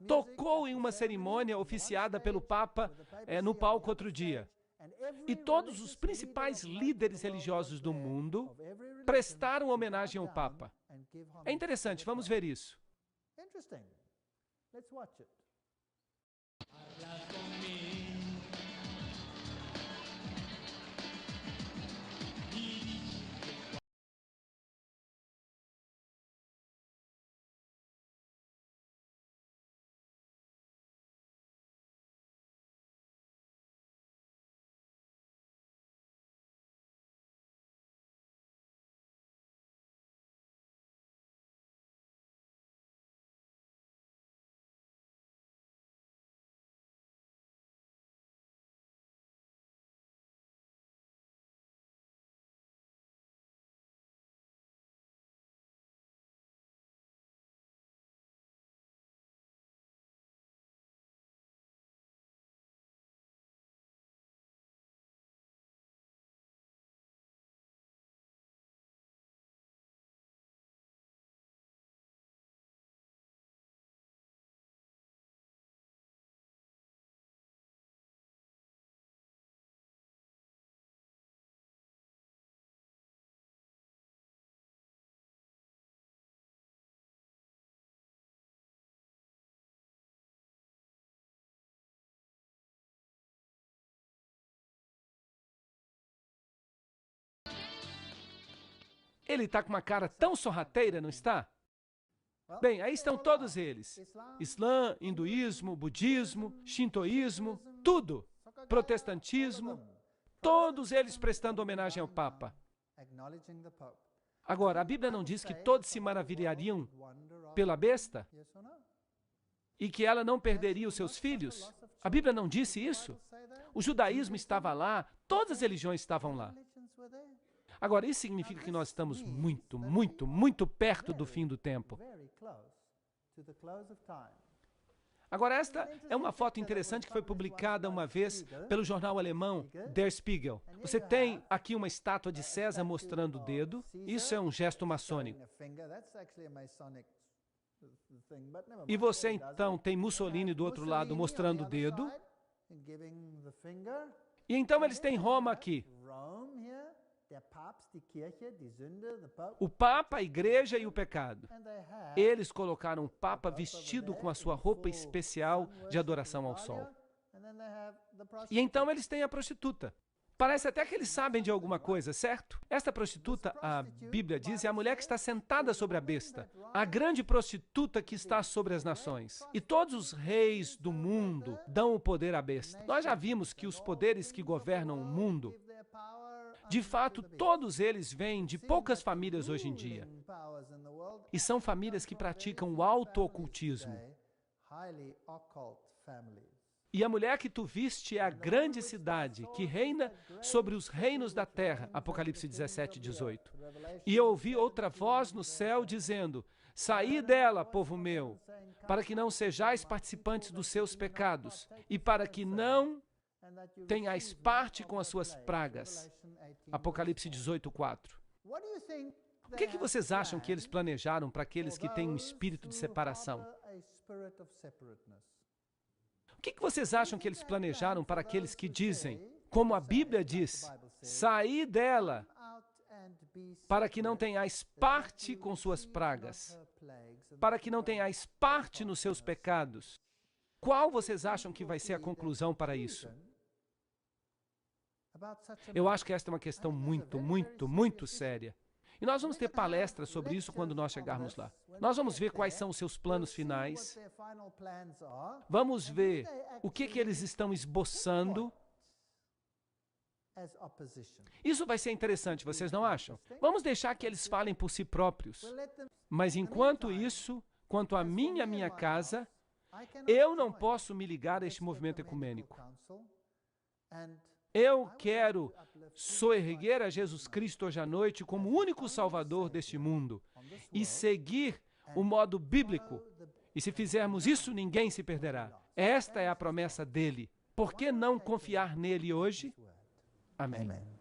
tocou em uma cerimônia oficiada pelo Papa no palco outro dia. E todos os principais líderes religiosos do mundo prestaram homenagem ao Papa. É interessante, vamos ver isso. Ele está com uma cara tão sorrateira, não está? Bem, aí estão todos eles. Islã, hinduísmo, budismo, shintoísmo, tudo. Protestantismo, todos eles prestando homenagem ao Papa. Agora, a Bíblia não diz que todos se maravilhariam pela besta? E que ela não perderia os seus filhos? A Bíblia não disse isso? O judaísmo estava lá, todas as religiões estavam lá. Agora, isso significa que nós estamos muito, muito, muito perto do fim do tempo. Agora, esta é uma foto interessante que foi publicada uma vez pelo jornal alemão Der Spiegel. Você tem aqui uma estátua de César mostrando o dedo. Isso é um gesto maçônico. E você, então, tem Mussolini do outro lado mostrando o dedo. E então eles têm Roma aqui. O Papa, a Igreja e o pecado. Eles colocaram o Papa vestido com a sua roupa especial de adoração ao sol. E então eles têm a prostituta. Parece até que eles sabem de alguma coisa, certo? Esta prostituta, a Bíblia diz, é a mulher que está sentada sobre a besta. A grande prostituta que está sobre as nações. E todos os reis do mundo dão o poder à besta. Nós já vimos que os poderes que governam o mundo, de fato, todos eles vêm de poucas famílias hoje em dia. E são famílias que praticam o auto-ocultismo. E a mulher que tu viste é a grande cidade que reina sobre os reinos da terra. Apocalipse 17, 18. E eu ouvi outra voz no céu dizendo: saí dela, povo meu, para que não sejais participantes dos seus pecados, e para que não tenhais parte com as suas pragas. Apocalipse 18, 4. O que vocês acham que eles planejaram para aqueles que têm um espírito de separação? O que vocês acham que eles planejaram para aqueles que dizem, como a Bíblia diz, saí dela, para que não tenhais parte com suas pragas, para que não tenhais parte nos seus pecados? Qual vocês acham que vai ser a conclusão para isso? Eu acho que esta é uma questão muito, muito, muito séria. E nós vamos ter palestras sobre isso quando nós chegarmos lá. Nós vamos ver quais são os seus planos finais. Vamos ver o que eles estão esboçando. Isso vai ser interessante, vocês não acham? Vamos deixar que eles falem por si próprios. Mas enquanto isso, quanto a mim e a minha casa, eu não posso me ligar a este movimento ecumênico. Eu quero soerguer a Jesus Cristo hoje à noite como o único Salvador deste mundo e seguir o modo bíblico. E se fizermos isso, ninguém se perderá. Esta é a promessa dele. Por que não confiar nele hoje? Amém.